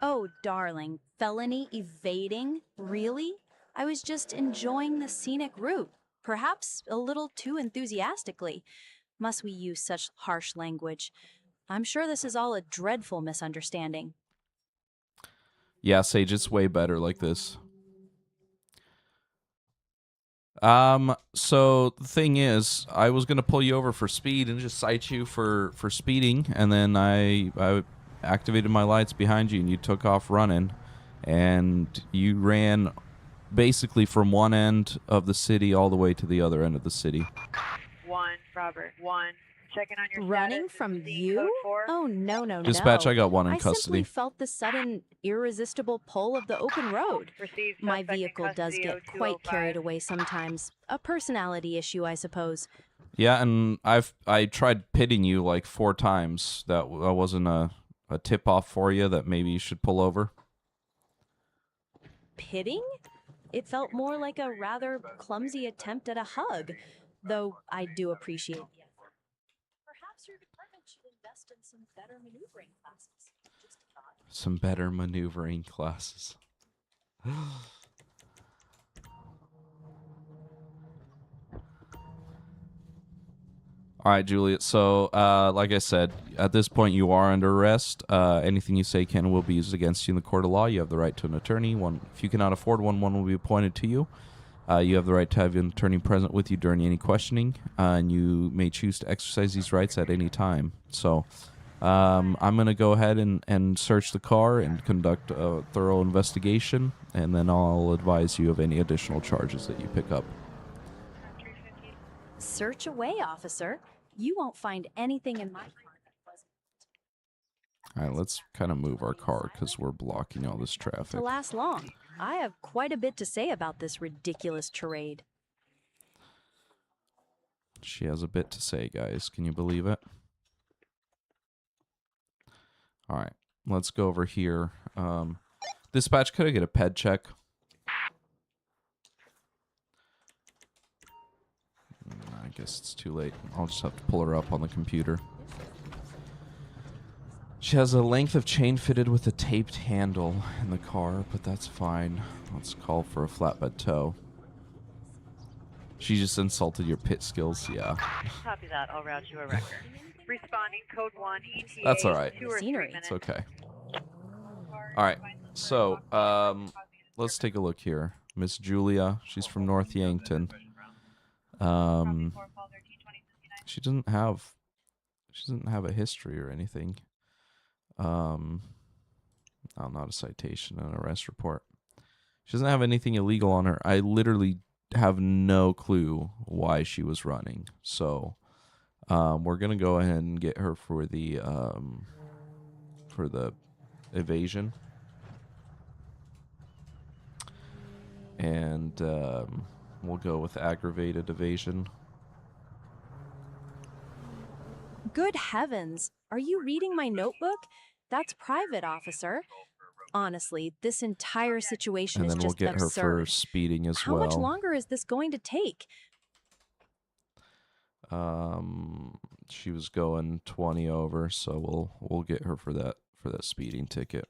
Oh, darling. Felony evading? Really? I was just enjoying the scenic route. Perhaps a little too enthusiastically. Must we use such harsh language? I'm sure this is all a dreadful misunderstanding. Yeah, Sage, it's way better like this. So the thing is, I was gonna pull you over for speed and just cite you for speeding, and then I activated my lights behind you, and you took off running, and you ran basically from one end of the city all the way to the other end of the city. 1, Robert. 1. Checking on your Running from you? Oh, no, no, Dispatch, no. I got one in I custody. simply felt the sudden, irresistible pull of the open road. My vehicle does get quite carried away sometimes. A personality issue, I suppose. Yeah, and I tried pitting you like 4 times. That wasn't a tip-off for you that maybe you should pull over. Pitting? It felt more like a rather clumsy attempt at a hug, though I do appreciate the effort. Perhaps your department should invest in some better maneuvering classes. Just a thought. Some better maneuvering classes. All right, Juliet. So, like I said, at this point you are under arrest. Anything you say can and will be used against you in the court of law. You have the right to an attorney. If you cannot afford one will be appointed to you. You have the right to have an attorney present with you during any questioning, and you may choose to exercise these rights at any time. So, I'm going to go ahead and search the car and conduct a thorough investigation, and then I'll advise you of any additional charges that you pick up. Search away, officer. You won't find anything in my car that wasn't. All right, let's kind of move our car because we're blocking all this To traffic. last long. I have quite a bit to say about this ridiculous charade. She has a bit to say, guys. Can you believe it? All right, let's go over here. Dispatch, could I get a ped check? I guess it's too late. I'll just have to pull her up on the computer. She has a length of chain fitted with a taped handle in the car, but that's fine. Let's call for a flatbed tow. She just insulted your pit skills. Yeah. Copy that. I'll route you a record. Responding code 1 ETA. That's all right. 2 or 3 minutes. It's okay. All right. So, let's take a look here. Miss Julia, she's from North Yankton. She doesn't have a history or anything. Oh, not a citation, an arrest report. She doesn't have anything illegal on her. I literally have no clue why she was running. So, we're gonna go ahead and get her for the evasion. And we'll go with aggravated evasion. Good heavens. Are you reading my notebook? That's private, officer. Honestly, this entire situation is just absurd. And then we'll get her for speeding as well. How much longer is this going to take? She was going 20 over, so we'll get her for that speeding ticket.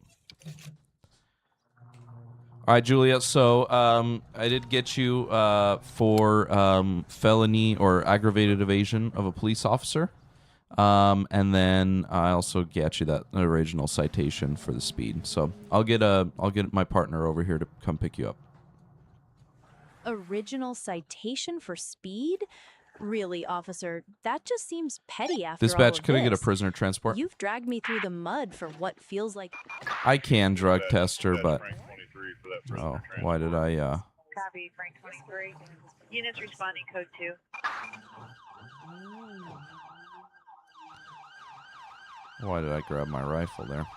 All right, Julia. So I did get you for felony or aggravated evasion of a police officer. And then I also get you that original citation for the speed. So I'll get my partner over here to come pick you up. Original citation for speed? Really, officer, that just seems petty after Dispatch, all of could I get a this. prisoner transport? You've dragged me through the mud for what feels like... I can drug test her, but... Oh, why did I, Copy, Frank 23. Units responding code 2. Why did I grab my rifle there?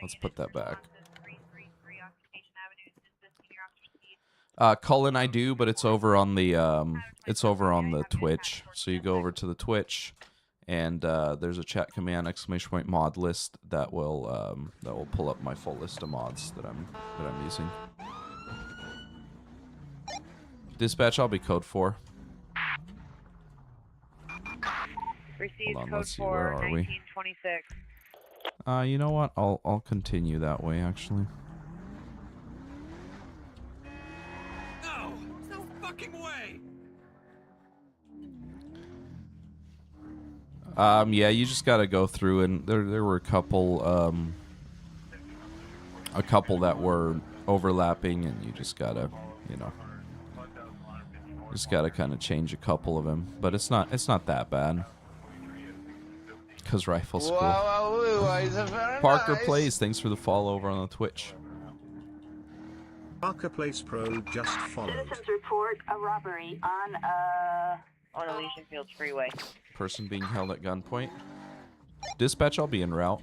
Let's put that back. Cullen, I do, but it's over on the Twitch. So you go over to the Twitch, and there's a chat command !mod list that will pull up my full list of mods that I'm using. Dispatch, I'll be code 4. Received Hold on, code let's see, 4, where are we? 1926. You know what? I'll continue that way, actually. No! No fucking way! Yeah, you just gotta go through, and there were a couple that were overlapping, and you just gotta, kind of change a couple of them. But it's not that bad. Because rifle's cool. Parker Plays, thanks for the follow over on the Twitch. Parker Place Pro just followed. Citizens report a robbery on Elysian Fields Freeway. Person being held at gunpoint. Dispatch, I'll be en route.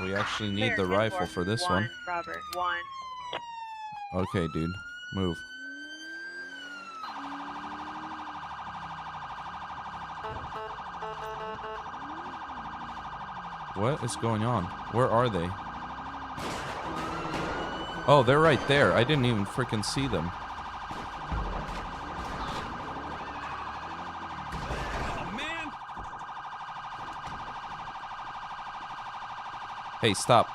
We actually need the rifle for this one. Robert, 1. Okay, dude. Move. What is going on? Where are they? Oh, they're right there. I didn't even freaking see them. Oh, man! Hey, stop.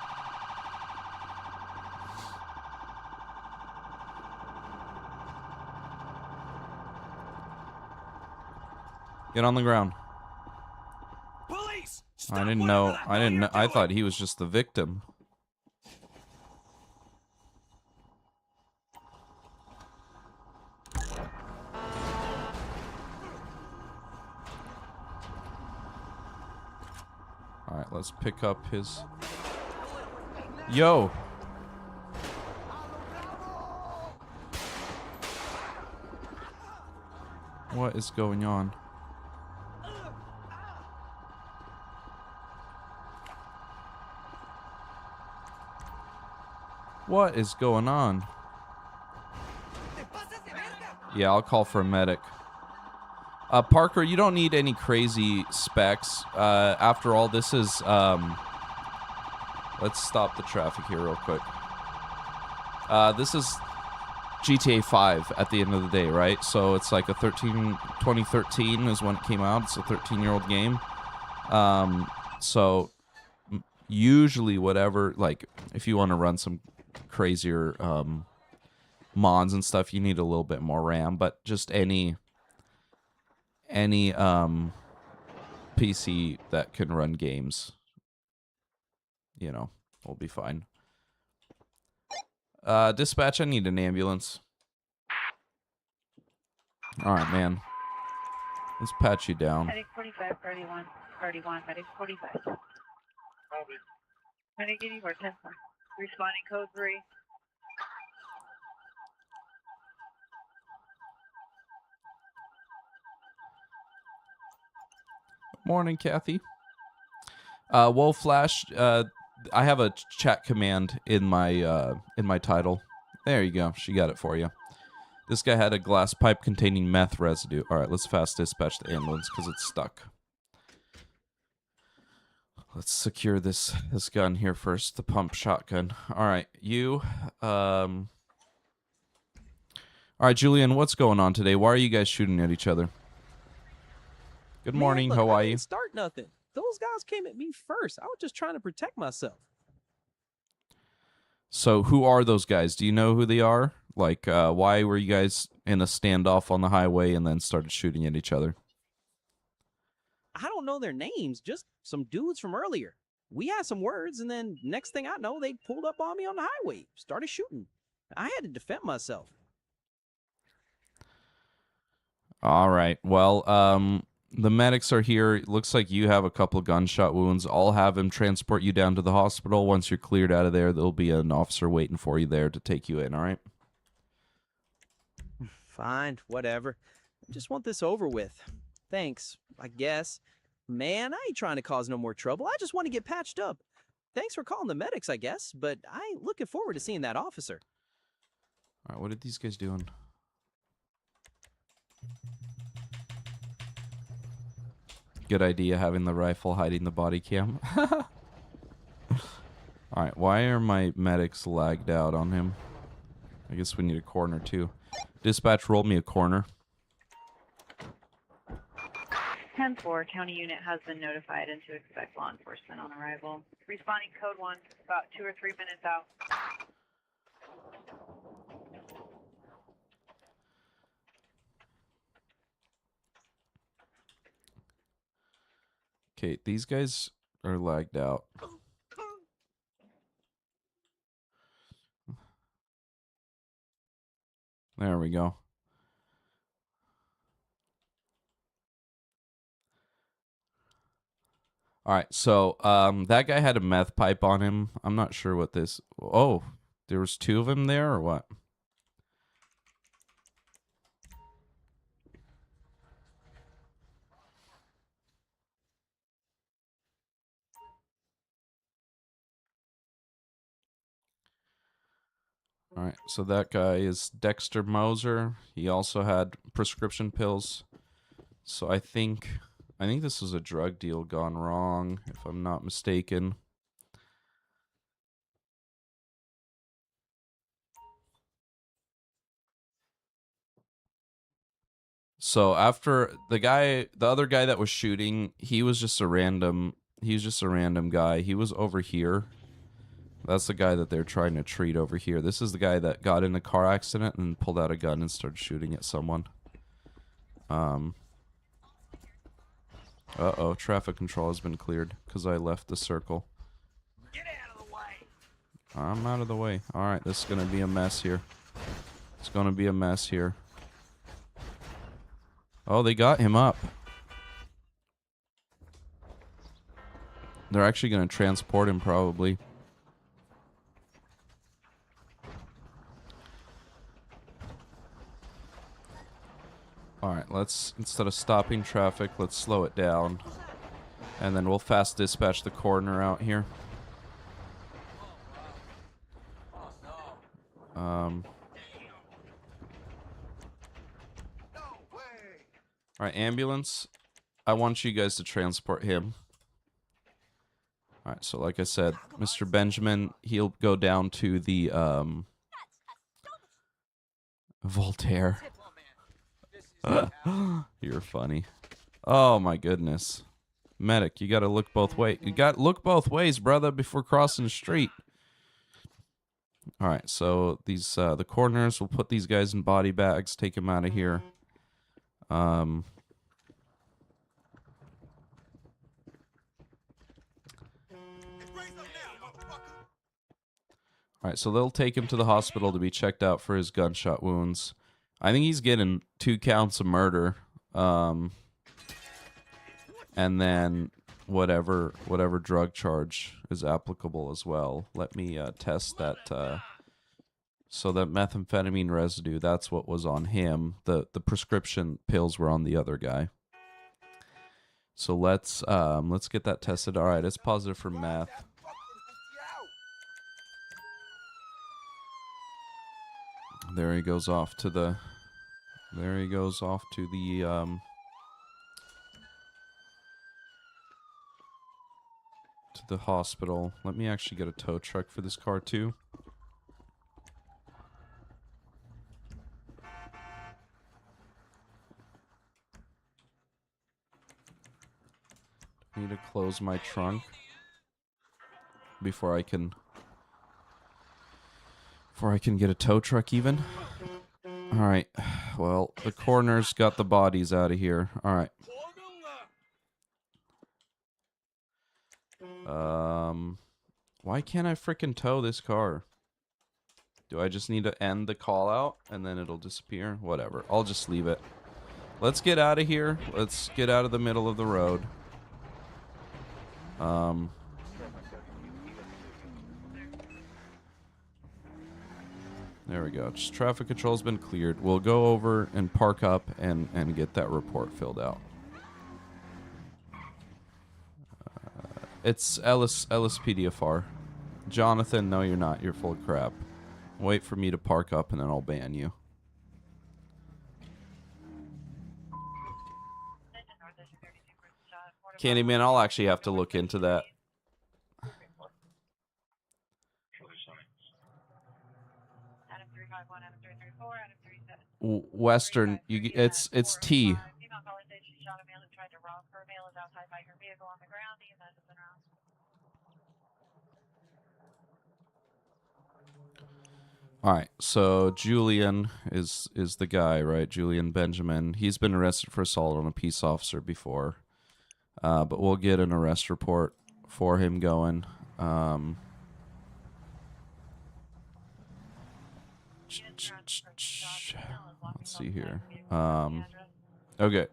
Get on the ground. Police! I didn't know. I thought he was just the victim. All right, let's pick up his... Yo! What is going on? What is going on? Yeah, I'll call for a medic. Parker, you don't need any crazy specs. After all, this is... let's stop the traffic here real quick. This is GTA 5 at the end of the day, right? So it's like 2013 is when it came out. It's a 13-year-old game. So usually whatever, like if you want to run some crazier mods and stuff, you need a little bit more RAM. But just any PC that can run games, you know, will be fine. Dispatch, I need an ambulance. All right, man. Let's patch you down. Medic 45, 31, 31, medic 45. Medic 84, 10. Responding code 3. Morning, Kathy. Wolf Flash, I have a chat command in my title. There you go. She got it for you. This guy had a glass pipe containing meth residue. All right, let's fast dispatch the ambulance because it's stuck. Let's secure this gun here first, the pump shotgun. All right, you. All right, Julian, what's going on today? Why are you guys shooting at each other? Good morning. Man, look, how are I you? didn't start nothing. Those guys came at me first. I was just trying to protect myself. So who are those guys? Do you know who they are? Like, why were you guys in a standoff on the highway and then started shooting at each other? I don't know their names, just some dudes from earlier. We had some words, and then next thing I know, they pulled up on me on the highway, started shooting. I had to defend myself. All right. Well, the medics are here. It looks like you have a couple of gunshot wounds. I'll have him transport you down to the hospital. Once you're cleared out of there, there'll be an officer waiting for you there to take you in, all right? Fine, whatever. I just want this over with. Thanks, I guess. Man, I ain't trying to cause no more trouble. I just want to get patched up. Thanks for calling the medics, I guess, but I ain't looking forward to seeing that officer. All right, what are these guys doing? Good idea having the rifle hiding the body cam. Alright, why are my medics lagged out on him? I guess we need a corner too. Dispatch, roll me a corner. 10-4, county unit has been notified and to expect law enforcement on arrival. Responding code 1, about 2 or 3 minutes out. Okay, these guys are lagged out. There we go. All right, so that guy had a meth pipe on him. I'm not sure what this... Oh, there was 2 of them there or what? All right, so that guy is Dexter Moser. He also had prescription pills. So I think this was a drug deal gone wrong, if I'm not mistaken. So after the other guy that was shooting, he was just a random guy. He was over here. That's the guy that they're trying to treat over here. This is the guy that got in a car accident and pulled out a gun and started shooting at someone. Uh-oh, traffic control has been cleared because I left the circle. Get out of the way! I'm out of the way. Alright, this is going to be a mess here. It's going to be a mess here. Oh, they got him up. They're actually going to transport him probably. Alright, let's, instead of stopping traffic, let's slow it down. And then we'll fast dispatch the coroner out here. Alright, ambulance. I want you guys to transport him. Alright, so like I said, Mr. Benjamin, he'll go down to the, Voltaire. You're funny. Oh my goodness. Medic, you gotta look both ways. You gotta look both ways, brother, before crossing the street. All right, so these the coroners will put these guys in body bags, take them out of here. All right, so they'll take him to the hospital to be checked out for his gunshot wounds. I think he's getting 2 counts of murder, and then whatever drug charge is applicable as well. Let me test that. So that methamphetamine residue, that's what was on him. The prescription pills were on the other guy. So let's get that tested. All right, it's positive for meth. There he goes off to the. There he goes off to the. To the hospital. Let me actually get a tow truck for this car too. Need to close my trunk before I can get a tow truck even. All right. Well, the coroner's got the bodies out of here. All right. Why can't I frickin' tow this car? Do I just need to end the call out and then it'll disappear? Whatever. I'll just leave it. Let's get out of here. Let's get out of the middle of the road. There we go. Just traffic control's been cleared. We'll go over and park up and get that report filled out. It's LSPDFR. Jonathan, no you're not. You're full of crap. Wait for me to park up and then I'll ban you. Candyman, I'll actually have to look into that. Western, it's T. All right, so Julian is the guy, right? Julian Benjamin. He's been arrested for assault on a peace officer before, but we'll get an arrest report for him going. Let's see here. Okay.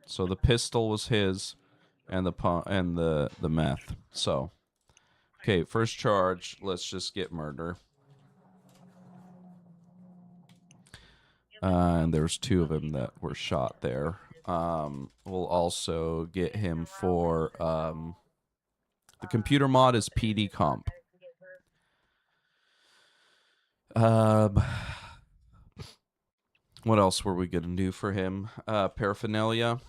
So the pistol was his, and the meth. So, okay, first charge. Let's just get murder. And there's 2 of them that were shot there. We'll also get him for the computer mod is PD comp. What else were we gonna do for him? Paraphernalia.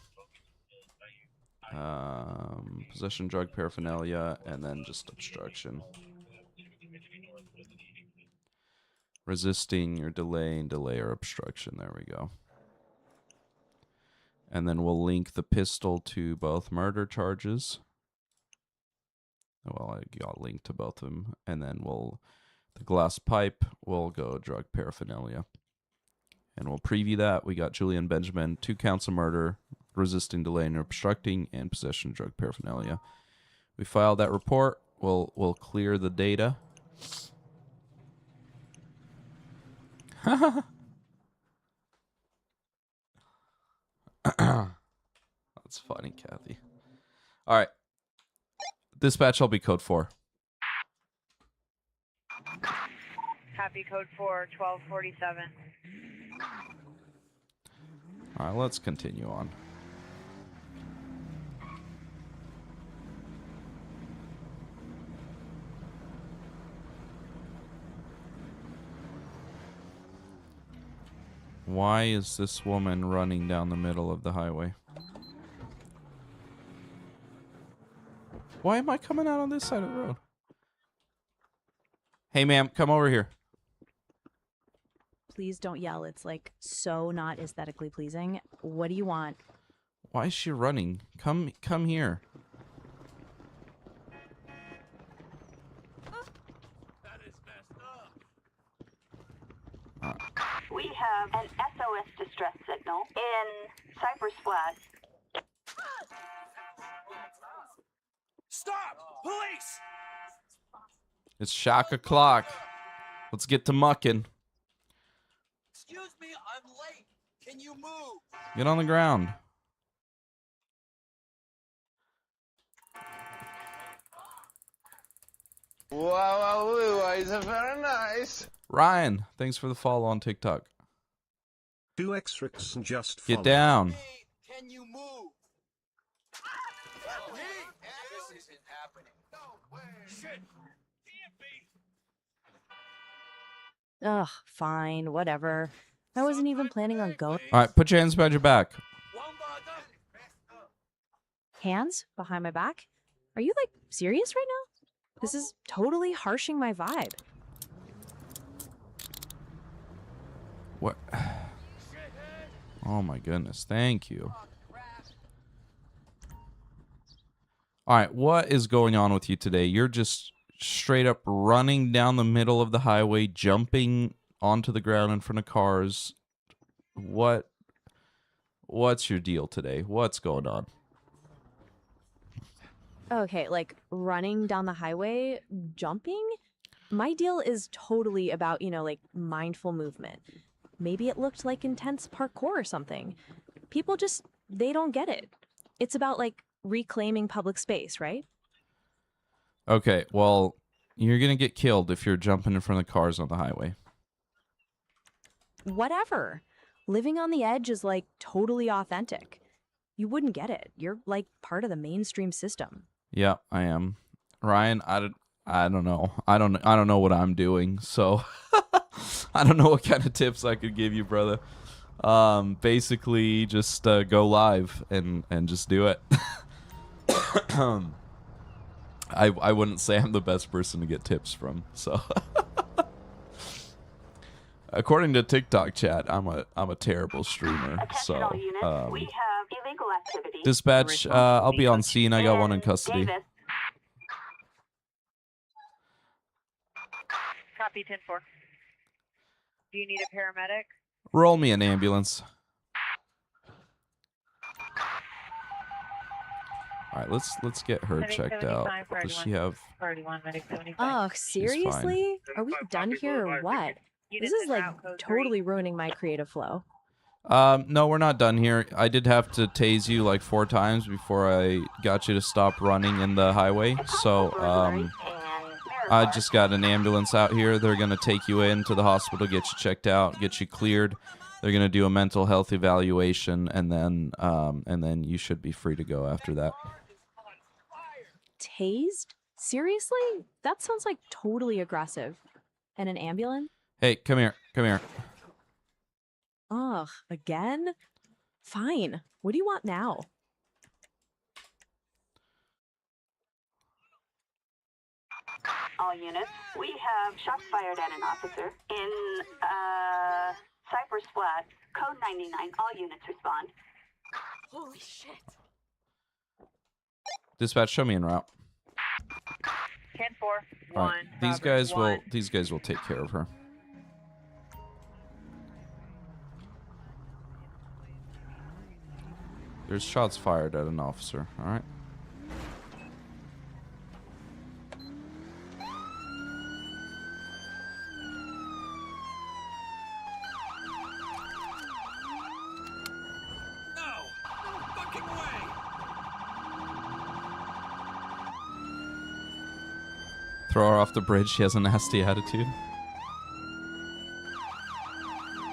Possession, drug paraphernalia, and then just obstruction. Resisting or delaying, delay or obstruction. There we go. And then we'll link the pistol to both murder charges. Well, I got linked to both of them. And then the glass pipe will go drug paraphernalia. And we'll preview that. We got Julian Benjamin, 2 counts of murder, resisting, delaying, or obstructing, and possession of drug paraphernalia. We filed that report. We'll clear the data. That's funny, Kathy. All right. Dispatch, I'll be code 4. Copy code 4, 1247. All right, let's continue on. Why is this woman running down the middle of the highway? Why am I coming out on this side of the road? Hey, ma'am, come over here. Please don't yell. It's like so not aesthetically pleasing. What do you want? Why is she running? Come here. an SOS distress signal in Cypress Flat. Stop! Police! It's shock o'clock. Let's get to mucking. Excuse me, I'm late. Can you move? Get on the ground. Wow, it's very nice. Ryan, thanks for the follow on TikTok. 2x just Get follow. down. Can you move? This isn't happening. No way. Shit. Ugh, fine, whatever. I wasn't even planning on going. All right, put your hands behind your back. Hands behind my back? Are you, like, serious right now? This is totally harshing my vibe. What? Oh my goodness, thank you. All right, what is going on with you today? You're just straight up running down the middle of the highway, jumping onto the ground in front of cars. What's your deal today? What's going on? Okay, like running down the highway, jumping? My deal is totally about, like mindful movement. Maybe it looked like intense parkour or something. People just, they don't get it. It's about like reclaiming public space, right? Okay, well, you're going to get killed if you're jumping in front of cars on the highway. Whatever. Living on the edge is like totally authentic. You wouldn't get it. You're like part of the mainstream system. Yeah, I am. Ryan, I don't know. I don't know what I'm doing, so I don't know what kind of tips I could give you, brother. Basically just go live and just do it. I wouldn't say I'm the best person to get tips from, so according to TikTok chat, I'm a terrible streamer. So We have illegal activity. dispatch, I'll be on scene. I got one in custody. Copy 10-4. Do you need a paramedic? Roll me an ambulance. All right, let's get her checked out. Does she have? Oh, seriously? Are we done here or what? This is like totally ruining my creative flow. No, we're not done here. I did have to tase you like 4 times before I got you to stop running in the highway. So, I just got an ambulance out here. They're gonna take you into the hospital, get you checked out, get you cleared. They're gonna do a mental health evaluation, and then you should be free to go after that. Tased? Seriously? That sounds like totally aggressive. And an ambulance? Hey, come here. Come here. Ugh, again? Fine. What do you want now? All units, we have shots fired at an officer in Cypress Flat, code 99. All units respond. Holy shit. Dispatch, show me en route. 10-4. All right, these guys will take care of her. There's shots fired at an officer. All right. Throw her off the bridge. She has a nasty attitude.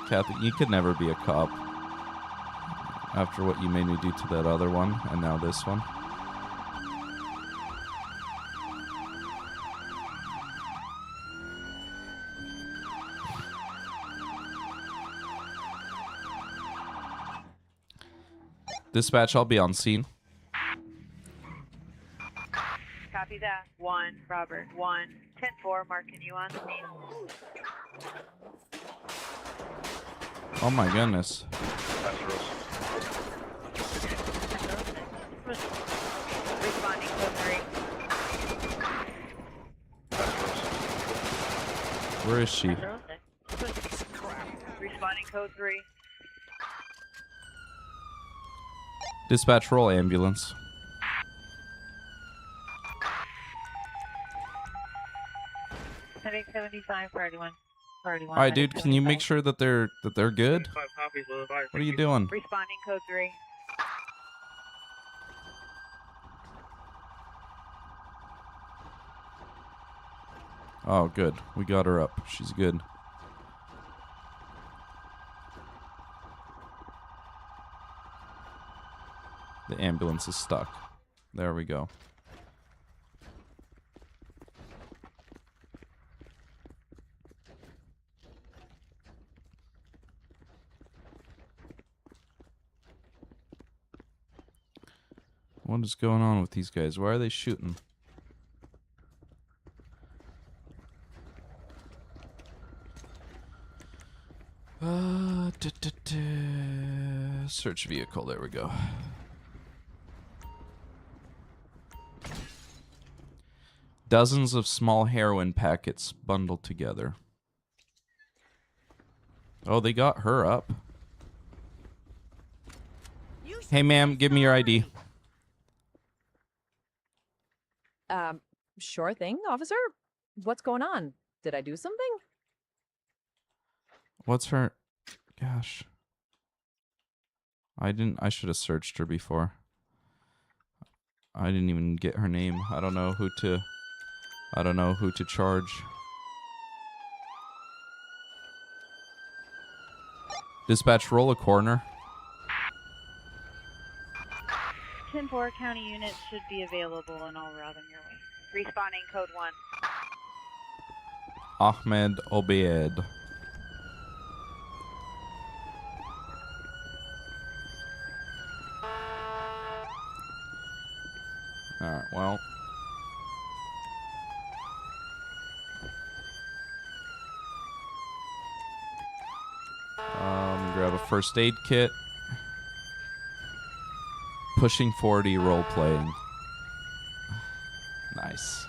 Kathy, you could never be a cop. After what you made me do to that other one, and now this one. Dispatch, I'll be on scene. Copy that. 1, Robert. 1, 10-4, marking you on the scene. Oh my goodness. Responding code 3. Where is she? Responding code 3. Dispatch, roll ambulance. Heading 75 for 81. All right, dude. Can you make sure that they're good? What are you doing? Responding code 3. Oh, good. We got her up. She's good. The ambulance is stuck. There we go. What is going on with these guys? Why are they shooting? Search vehicle. There we go. Dozens of small heroin packets bundled together. Oh, they got her up. Hey, ma'am, give me your ID. Sure thing, officer. What's going on? Did I do something? What's her... Gosh. I should have searched her before. I didn't even get her name. I don't know who to charge. Dispatch, roll a coroner. 10-4 county units should be available and all routing your way. Responding code 1. Ahmed Obeid. Alright, well. Grab a first aid kit. Pushing 40 role playing. Nice.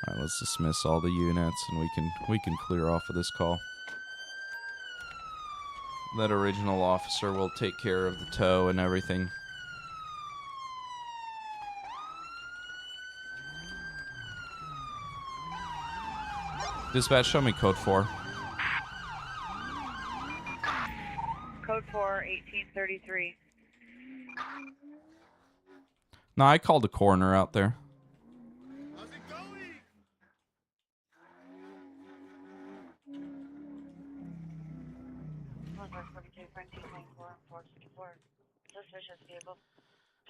All right, let's dismiss all the units and we can clear off of this call. That original officer will take care of the tow and everything. Dispatch, show me code 4. Code 4, 1833. No, I called a coroner out there.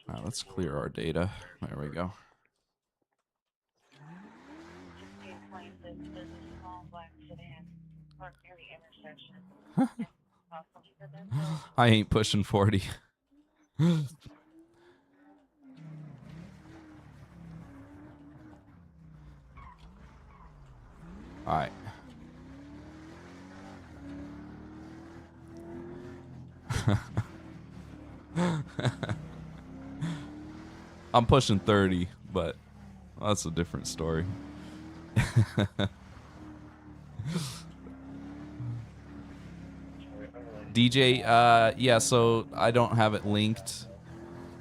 All right, let's clear our data. There we go. I ain't pushing 40. All right. I'm pushing 30, but that's a different story. DJ, yeah, so I don't have it linked.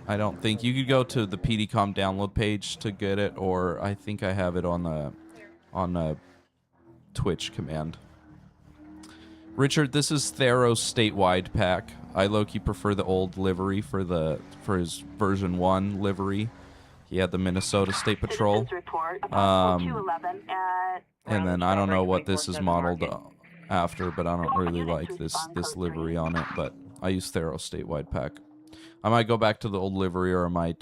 I don't think. You could go to the PDCom download page to get it, or I think I have it on the Twitch command. Richard, this is Theros statewide pack. I low-key prefer the old livery for his version 1 livery. He had the Minnesota State Patrol. And then I don't know what this is modeled after, but I don't really like this livery on it. But I use Theros statewide pack. I might go back to the old livery, or I might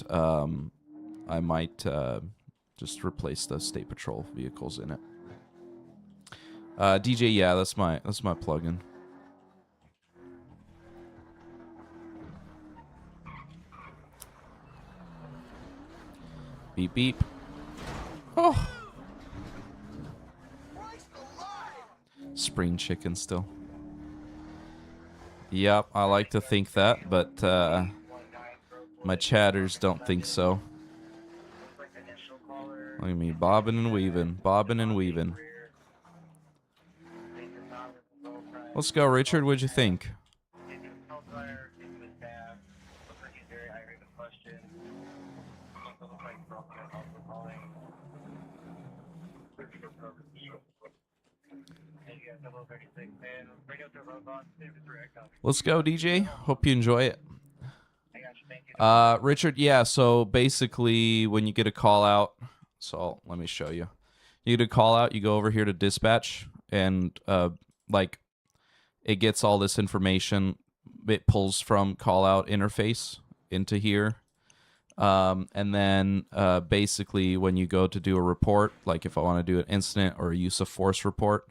just replace the State Patrol vehicles in it. DJ, yeah, that's my plugin. Beep beep. Oh. Spring chicken still. Yep, I like to think that, but my chatters don't think so. Look at me, bobbing and weaving, bobbing and weaving. Let's go, Richard. What'd you think? Let's go, DJ. Hope you enjoy it. Richard, yeah, so basically when you get a call out, so let me show you. You get a call out, you go over here to dispatch, and like it gets all this information. It pulls from call out interface into here. And then basically when you go to do a report, like if I want to do an incident or a use of force report,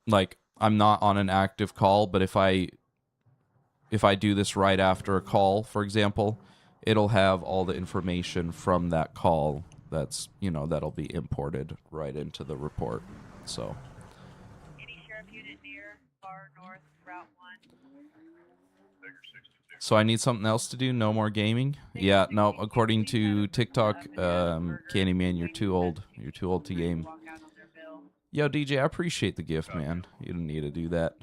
like I'm not on an active call, but if I do this right after a call, for example, it'll have all the information from that call that's, you know, that'll be imported right into the report. So Any sheriff unit near far north route 1. So I need something else to do? No more gaming? Yeah, no, according to TikTok, Candyman, you're too old. You're too old to game. Yo, DJ, I appreciate the gift, man. You didn't need to do that.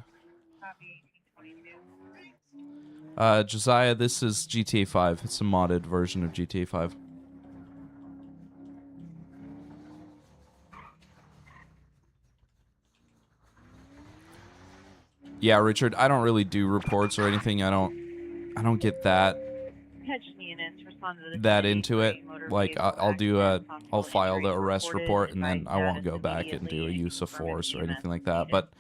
Josiah, this is GTA 5. It's a modded version of GTA 5. Yeah, Richard, I don't really do reports or anything. I don't get that into it. Like I'll file the arrest report and then I won't go back and do a use of force or anything like that. But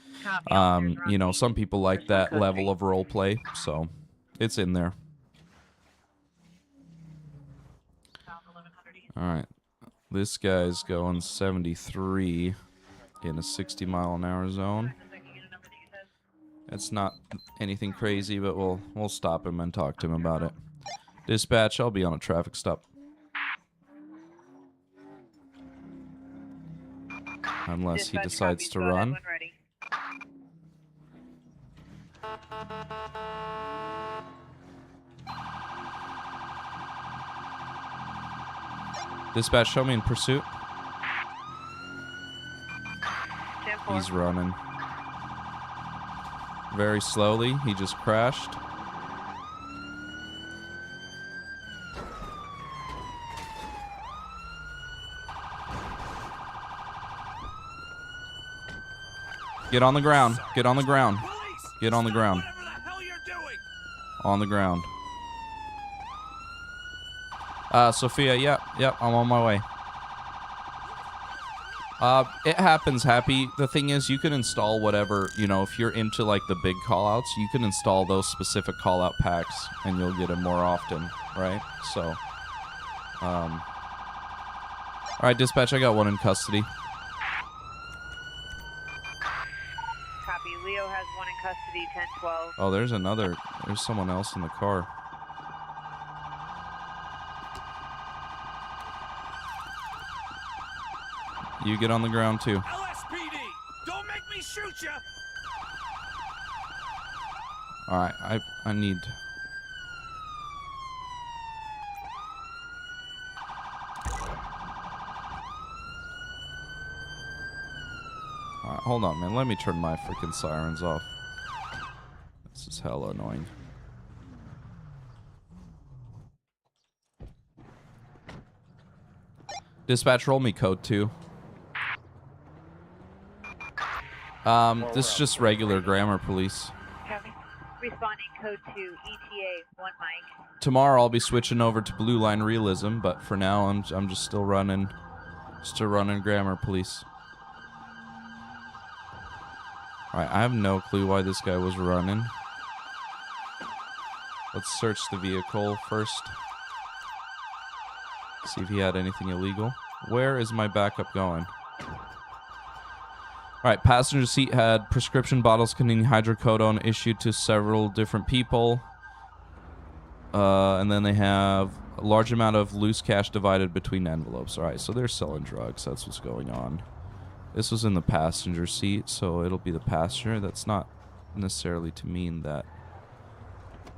you know, some people like that level of role play, so it's in there. All right, this guy's going 73 in a 60-mile-an-hour zone. It's not anything crazy, but we'll stop him and talk to him about it. Dispatch, I'll be on a traffic stop. Unless he decides to run. Dispatch, show me in pursuit. He's running. Very slowly. He just crashed. Get on the ground. Get on the ground. Get on the ground. On the ground. Sophia, yep, I'm on my way. It happens, Happy. The thing is, you can install whatever, you know, if you're into, like, the big callouts, you can install those specific callout packs, and you'll get them more often, right? So, alright, dispatch, I got one in custody. Copy. Leo has one in custody, 1012. Oh, there's someone else in the car. You get on the ground too. LSPD, don't make me shoot you. All right, I need. All right, hold on, man. Let me turn my freaking sirens off. This is hella annoying. Dispatch, roll me code 2. This is just regular grammar police. Responding code 2, ETA, 1 mic. Tomorrow I'll be switching over to Blue Line Realism, but for now I'm just still running grammar police. Alright, I have no clue why this guy was running. Let's search the vehicle first. See if he had anything illegal. Where is my backup going? Alright, passenger seat had prescription bottles containing hydrocodone issued to several different people. And then they have a large amount of loose cash divided between envelopes. Alright, so they're selling drugs. That's what's going on. This was in the passenger seat, so it'll be the passenger. That's not necessarily to mean that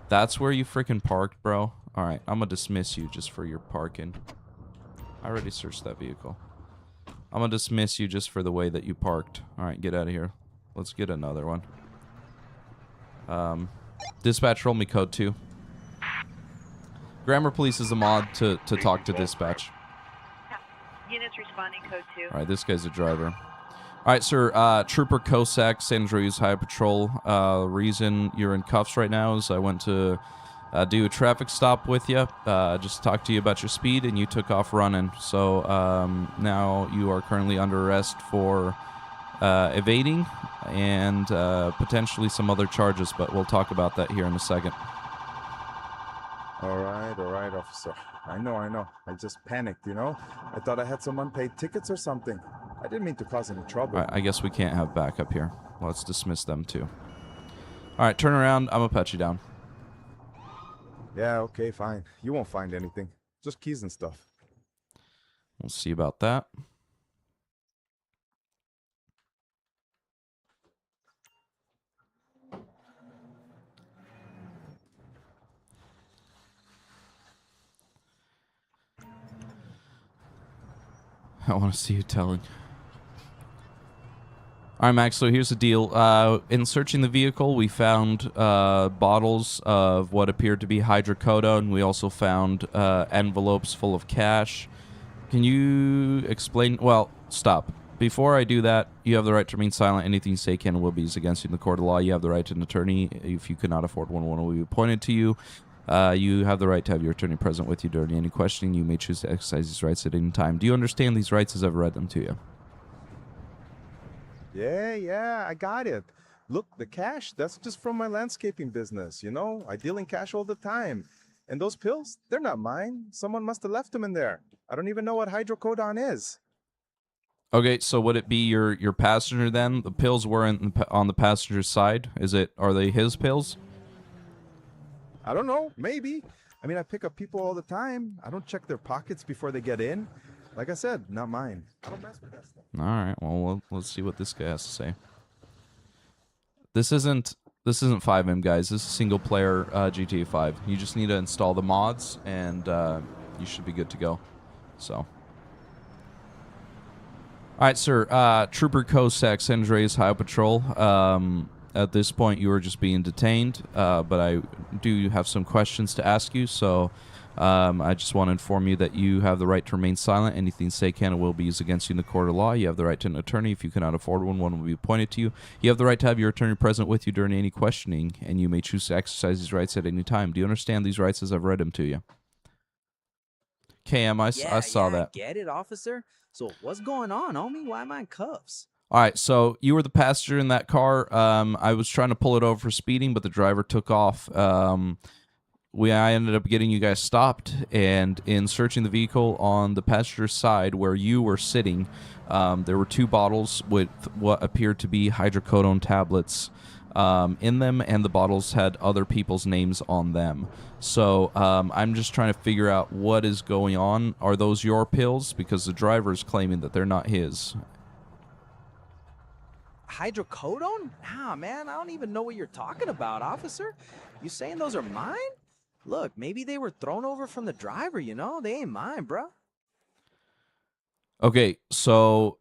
that's where you freaking parked, bro. All right, I'm gonna dismiss you just for your parking. I already searched that vehicle. I'm gonna dismiss you just for the way that you parked. All right, get out of here. Let's get another one. Dispatch, roll me code 2. Grammar Police is a mod to talk to dispatch. Units responding code 2. All right, this guy's a driver. All right, sir. Trooper Kosak, San Andreas High Patrol. Reason you're in cuffs right now is I went to do a traffic stop with you. Just talk to you about your speed, and you took off running. So now you are currently under arrest for evading and potentially some other charges, but we'll talk about that here in a second. All right, officer. I know. I just panicked, you know? I thought I had some unpaid tickets or something. I didn't mean to cause any trouble. All right, I guess we can't have backup here. Let's dismiss them, too. All right, turn around. I'm going to pat you down. Yeah, okay, fine. You won't find anything. Just keys and stuff. We'll see about that. I want to see you telling. All right, Max, so here's the deal. In searching the vehicle, we found bottles of what appeared to be hydrocodone. We also found envelopes full of cash. Can you explain? Well, stop. Before I do that, you have the right to remain silent. Anything you say can and will be used against you in the court of law. You have the right to an attorney. If you cannot afford one will be appointed to you. You have the right to have your attorney present with you during any questioning. You may choose to exercise these rights at any time. Do you understand these rights as I've read them to you? Yeah, I got it. Look, the cash, that's just from my landscaping business, you know? I deal in cash all the time. And those pills, they're not mine. Someone must have left them in there. I don't even know what hydrocodone is. Okay, so would it be your passenger then? The pills were on the passenger's side. Are they his pills? I don't know, maybe. I mean, I pick up people all the time. I don't check their pockets before they get in. Like I said, not mine. I don't mess with that stuff. All right, well, let's see what this guy has to say. This isn't 5M, guys. This is single player GTA 5. You just need to install the mods, and you should be good to go. So, all right, sir. Trooper Kosak, San Andreas High Patrol. At this point, you are just being detained, but I do have some questions to ask you, so I just want to inform you that you have the right to remain silent. Anything you say can and will be used against you in the court of law. You have the right to an attorney. If you cannot afford one will be appointed to you. You have the right to have your attorney present with you during any questioning, and you may choose to exercise these rights at any time. Do you understand these rights as I've read them to you? KM, I saw that. I get it, officer. So what's going on, homie? Why am I in cuffs? All right, so you were the passenger in that car. I was trying to pull it over for speeding, but the driver took off. I ended up getting you guys stopped, and in searching the vehicle on the passenger side where you were sitting, there were 2 bottles with what appeared to be hydrocodone tablets in them, and the bottles had other people's names on them. So I'm just trying to figure out what is going on. Are those your pills? Because the driver is claiming that they're not his. Hydrocodone? Nah, man, I don't even know what you're talking about, officer. You saying those are mine? Look, maybe they were thrown over from the driver, you know? They ain't mine, bro. Okay, so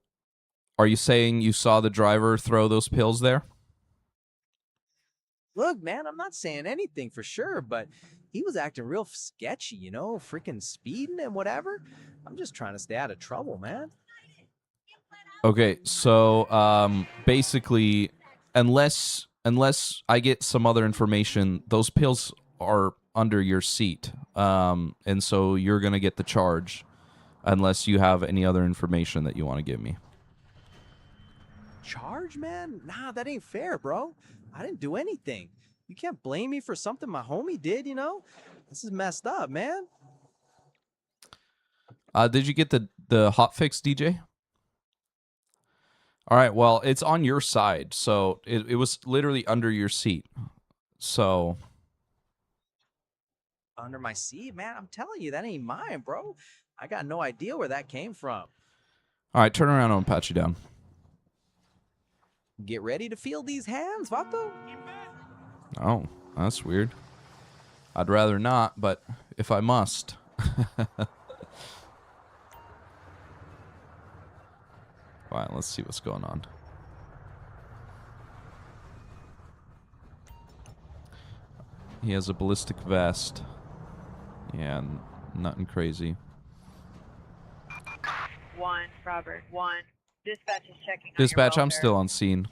are you saying you saw the driver throw those pills there? Look, man, I'm not saying anything for sure, but he was acting real sketchy, you know? Freaking speeding and whatever. I'm just trying to stay out of trouble, man. Okay, so basically, unless I get some other information, those pills are under your seat, and so you're gonna get the charge, unless you have any other information that you want to give me. Charge, man? Nah, that ain't fair, bro. I didn't do anything. You can't blame me for something my homie did, you know? This is messed up, man. Did you get the hotfix, DJ? All right, well, it's on your side, so it was literally under your seat. So under my seat, man, I'm telling you, that ain't mine, bro. I got no idea where that came from. All right, turn around and pat you down. Get ready to feel these hands, Vato. Oh, that's weird. I'd rather not, but if I must. Alright, let's see what's going on. He has a ballistic vest. Yeah, nothing crazy. 1, Robert, 1. Dispatch is checking Dispatch, on your I'm still on scene.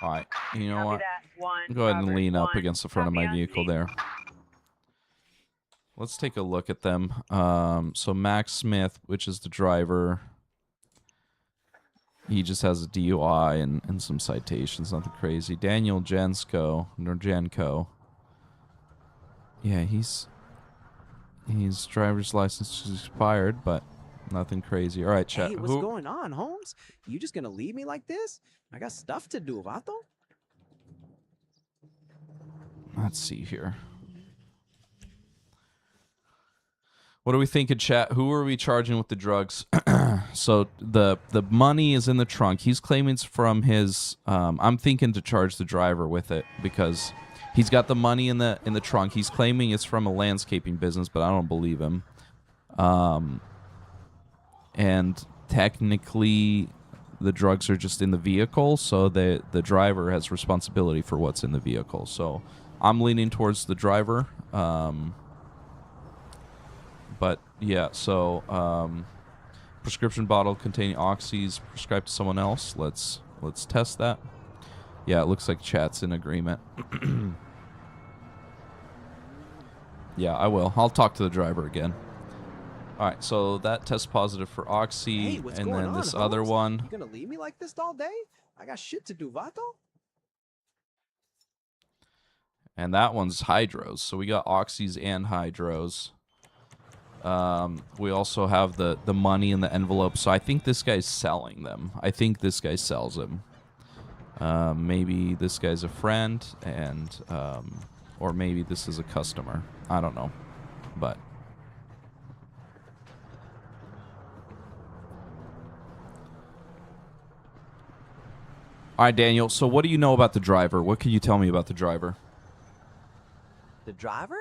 Alright, you know what? Go ahead and lean up against the front of my vehicle there. Let's take a look at them. So Max Smith, which is the driver, he just has a DUI and some citations, nothing crazy. Daniel Jenko. Yeah, his driver's license is expired, but nothing crazy. All right, chat. Hey, what's going on, Holmes? You just gonna leave me like this? I got stuff to do, Vato. Let's see here. What are we thinking, chat? Who are we charging with the drugs? So the money is in the trunk. He's claiming it's from his. I'm thinking to charge the driver with it because he's got the money in the trunk. He's claiming it's from a landscaping business, but I don't believe him. And technically, the drugs are just in the vehicle, so the driver has responsibility for what's in the vehicle. So I'm leaning towards the driver. But yeah, so prescription bottle containing oxys prescribed to someone else. Let's test that. Yeah, it looks like chat's in agreement. Yeah, I will. I'll talk to the driver again. All right, so that tests positive for oxy, Hey, and then this other Holmes? one. You gonna leave me like this all day? I got shit to do, Vato. And that one's hydros. So we got oxys and hydros. We also have the money in the envelope. So I think this guy's selling them. I think this guy sells them. Maybe this guy's a friend, and or maybe this is a customer. I don't know, but. All right, Daniel. So what do you know about the driver? What can you tell me about the driver? The driver?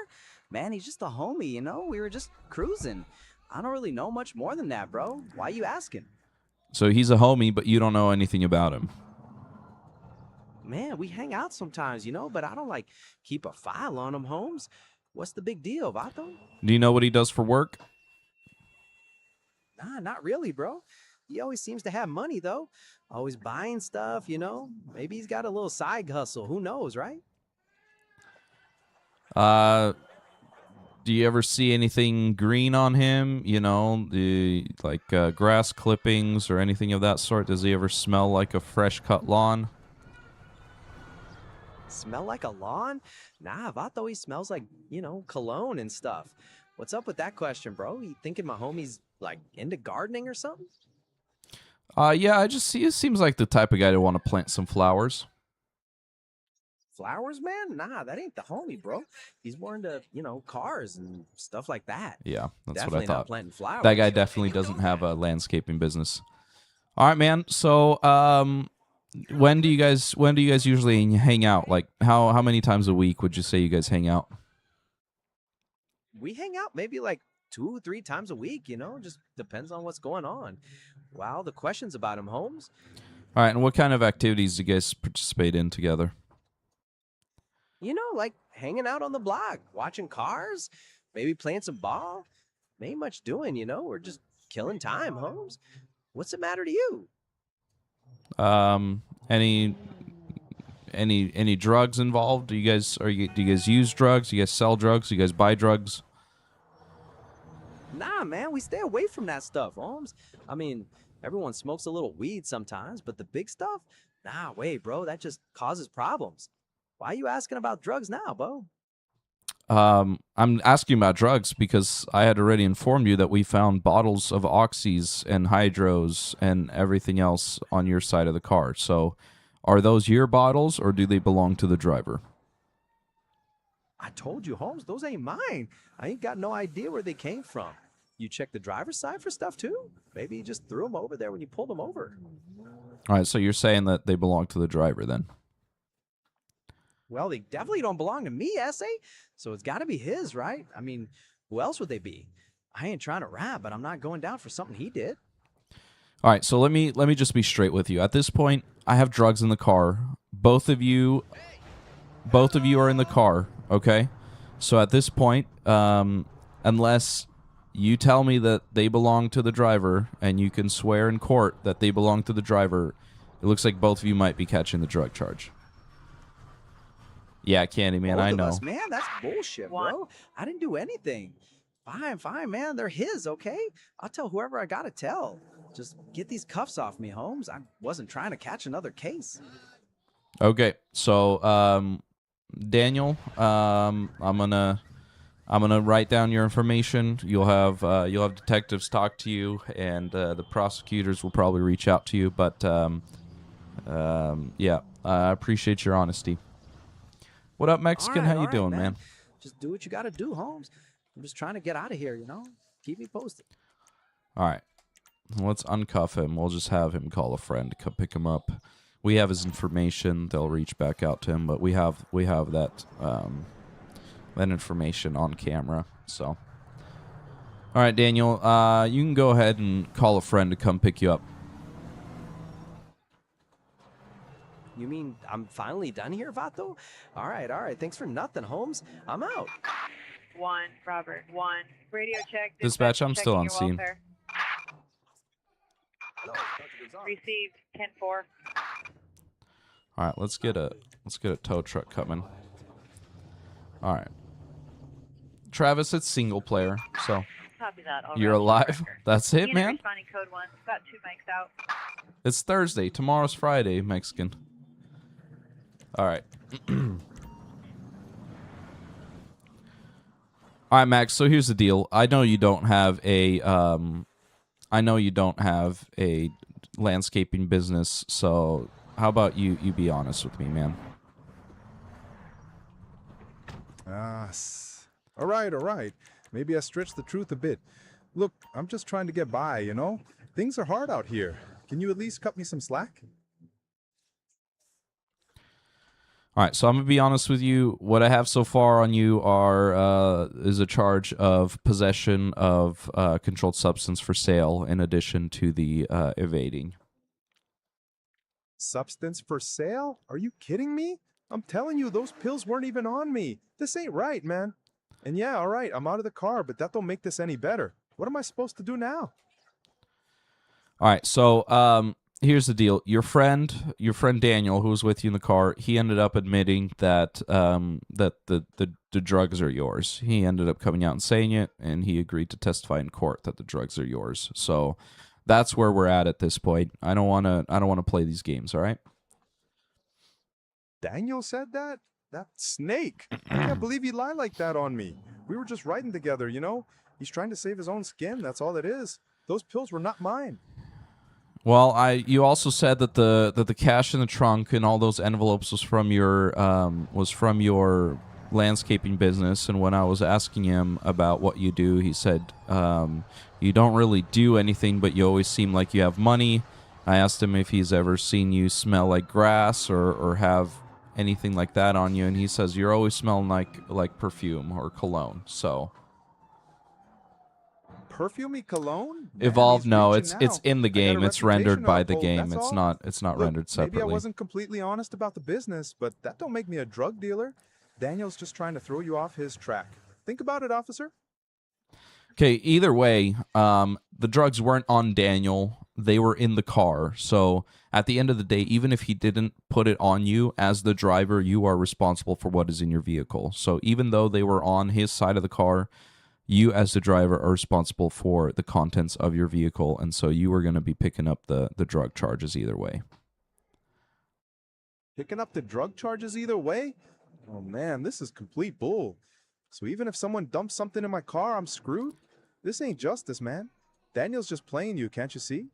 Man, he's just a homie, you know? We were just cruising. I don't really know much more than that, bro. Why you asking? So he's a homie, but you don't know anything about him. Man, we hang out sometimes, you know, but I don't, like, keep a file on him, Holmes. What's the big deal, Vato? Do you know what he does for work? Nah, not really, bro. He always seems to have money, though. Always buying stuff, you know? Maybe he's got a little side hustle. Who knows, right? Do you ever see anything green on him? You know, grass clippings or anything of that sort? Does he ever smell like a fresh cut lawn? Smell like a lawn? Nah, Vato, he smells like, you know, cologne and stuff. What's up with that question, bro? You thinking my homie's, like, into gardening or something? Yeah, I just see. It seems like the type of guy to want to plant some flowers. Flowers, man? Nah, that ain't the homie, bro. He's more into, you know, cars and stuff like that. Yeah, that's Definitely what I thought. Not planting flowers. That guy definitely doesn't have a landscaping business. All right, man. So, when do you guys usually hang out? Like, how many times a week would you say you guys hang out? We hang out maybe like 2-3 times a week, you know? Just depends on what's going on. Wow, the questions about him, Holmes. All right, and what kind of activities do you guys participate in together? You know, like hanging out on the block, watching cars, maybe playing some ball. Ain't much doing, you know? We're just killing time, Holmes. What's the matter to you? Any drugs involved? Do you guys use drugs? Do you guys sell drugs? Do you guys buy drugs? Nah, man, we stay away from that stuff, Holmes. I mean, everyone smokes a little weed sometimes, but the big stuff? Nah, wait, bro, that just causes problems. Why are you asking about drugs now, Bo? I'm asking about drugs because I had already informed you that we found bottles of oxys and hydros and everything else on your side of the car. So are those your bottles or do they belong to the driver? I told you, Holmes, those ain't mine. I ain't got no idea where they came from. You check the driver's side for stuff too? Maybe you just threw them over there when you pulled them over. All right, so you're saying that they belong to the driver then? Well, they definitely don't belong to me, S.A., so it's got to be his, right? I mean, who else would they be? I ain't trying to rap, but I'm not going down for something he did. All right, so let me just be straight with you. At this point, I have drugs in the car. Both of you are in the car, okay? So at this point, unless you tell me that they belong to the driver and you can swear in court that they belong to the driver, it looks like both of you might be catching the drug charge. Yeah, Candyman, I know. Man, that's bullshit, bro. I didn't do anything. Fine, man. They're his, okay? I'll tell whoever I gotta tell. Just get these cuffs off me, Holmes. I wasn't trying to catch another case. Okay, so Daniel, I'm gonna write down your information. You'll have detectives talk to you, and the prosecutors will probably reach out to you. But yeah, I appreciate your honesty. What up, Mexican? How you doing, man? Just do what you gotta do, Holmes. I'm just trying to get out of here, you know? Keep me posted. All right, let's uncuff him. We'll just have him call a friend to come pick him up. We have his information. They'll reach back out to him, but we have that that information on camera. So, all right, Daniel, you can go ahead and call a friend to come pick you up. You mean I'm finally done here, Vato? All right. Thanks for nothing, Holmes. I'm out. 1, Robert. 1. Radio check. Dispatch, I'm still on scene. Received 10-4. All right, let's get a tow truck coming. All right, Travis, it's single player, so Copy that. you're alive. That's it, Unit man. Responding code 1. Got 2 mics out. It's Thursday. Tomorrow's Friday, Mexican. All right. All right, Max. So here's the deal. I know you don't have a landscaping business. So how about you be honest with me, man? All right. Maybe I stretched the truth a bit. Look, I'm just trying to get by, you know? Things are hard out here. Can you at least cut me some slack? All right, so I'm going to be honest with you. What I have so far on you is a charge of possession of controlled substance for sale in addition to the evading. Substance for sale? Are you kidding me? I'm telling you, those pills weren't even on me. This ain't right, man. And yeah, all right, I'm out of the car, but that don't make this any better. What am I supposed to do now? All right, so here's the deal. Your friend Daniel, who was with you in the car, he ended up admitting that that the drugs are yours. He ended up coming out and saying it, and he agreed to testify in court that the drugs are yours. So that's where we're at this point. I don't want to play these games. All right. Daniel said that? That snake. I can't believe he lied like that on me. We were just riding together, you know? He's trying to save his own skin. That's all it is. Those pills were not mine. Well, you also said that the cash in the trunk and all those envelopes was from your landscaping business. And when I was asking him about what you do, he said you don't really do anything, but you always seem like you have money. I asked him if he's ever seen you smell like grass or have anything like that on you, and he says you're always smelling like perfume or cologne. So perfumey cologne? Evolve, no, it's in the game. It's rendered by the game. It's not rendered separately. Maybe I wasn't completely honest about the business, but that don't make me a drug dealer. Daniel's just trying to throw you off his track. Think about it, officer. Okay, either way, the drugs weren't on Daniel. They were in the car. So at the end of the day, even if he didn't put it on you as the driver, you are responsible for what is in your vehicle. So even though they were on his side of the car, you as the driver are responsible for the contents of your vehicle. And so you are going to be picking up the drug charges either way. Picking up the drug charges either way? Oh man, this is complete bull. So even if someone dumps something in my car, I'm screwed? This ain't justice, man. Daniel's just playing you, can't you see?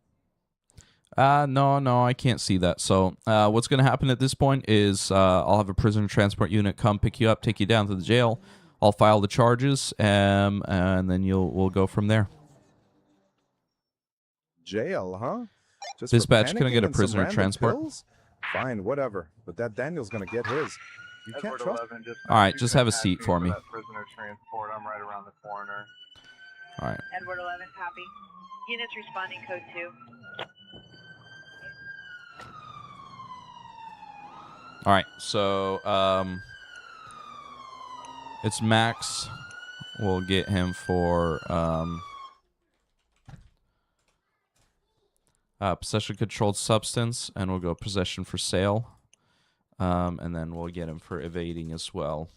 No, I can't see that. So what's going to happen at this point is I'll have a prisoner transport unit come pick you up, take you down to the jail. I'll file the charges, and then we'll go from there. Jail, huh? Just for Dispatch, can I get panicking a and some prisoner random transport? pills? Fine, whatever. But that Daniel's gonna get his. You can't Edward trust. 11, All right, you just can have a attach seat for me. that prisoner transport. I'm right around the corner. All right. Edward 11, copy. Units responding code 2. All right. So it's Max. We'll get him for possession of controlled substance, and we'll go possession for sale. And then we'll get him for evading as well.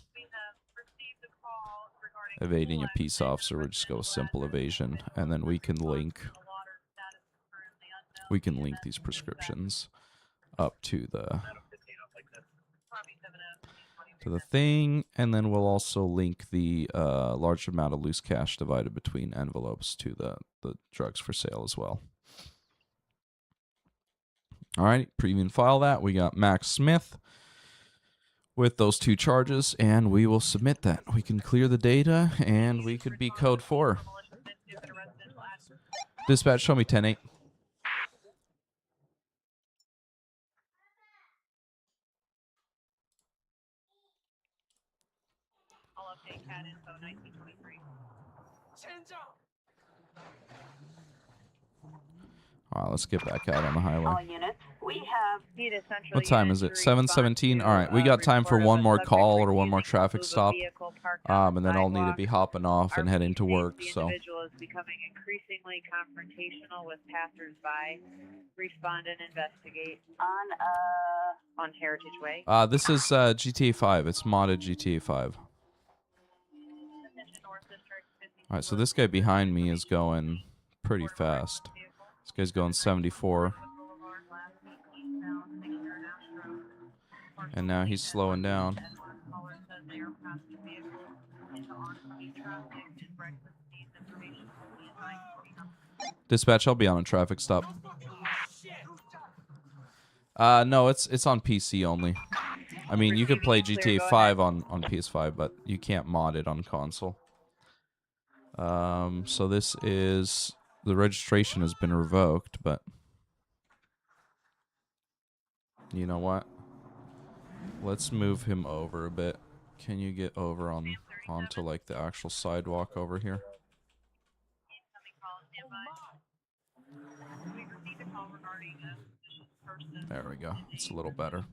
Evading a peace officer, we'll just go with simple evasion, and then we can link these prescriptions up to the thing, and then we'll also link the large amount of loose cash divided between envelopes to the drugs for sale as well. All right, preview and file that. We got Max Smith with those 2 charges, and we will submit that. We can clear the data, and we could be code 4. Dispatch, show me 10-8. I'll update CAD info 1923. All right, let's get back out on the highway. All units, we have What time is it? 7:17. All right, we got time for one more call or one more traffic stop, and then I'll need to be hopping off and heading to work. So. Individual is becoming increasingly confrontational with passersby. Respond and investigate on Heritage Way. This is GTA5. It's modded GTA5. All right, so this guy behind me is going pretty fast. This guy's going 74. And now he's slowing down. Dispatch, I'll be on a traffic stop. No, it's on PC only. I mean, you could play GTA 5 on PS5, but you can't mod it on console. So this is... The registration has been revoked, but... You know what? Let's move him over a bit. Can you get over onto like the actual sidewalk over here? There we go. It's a little better.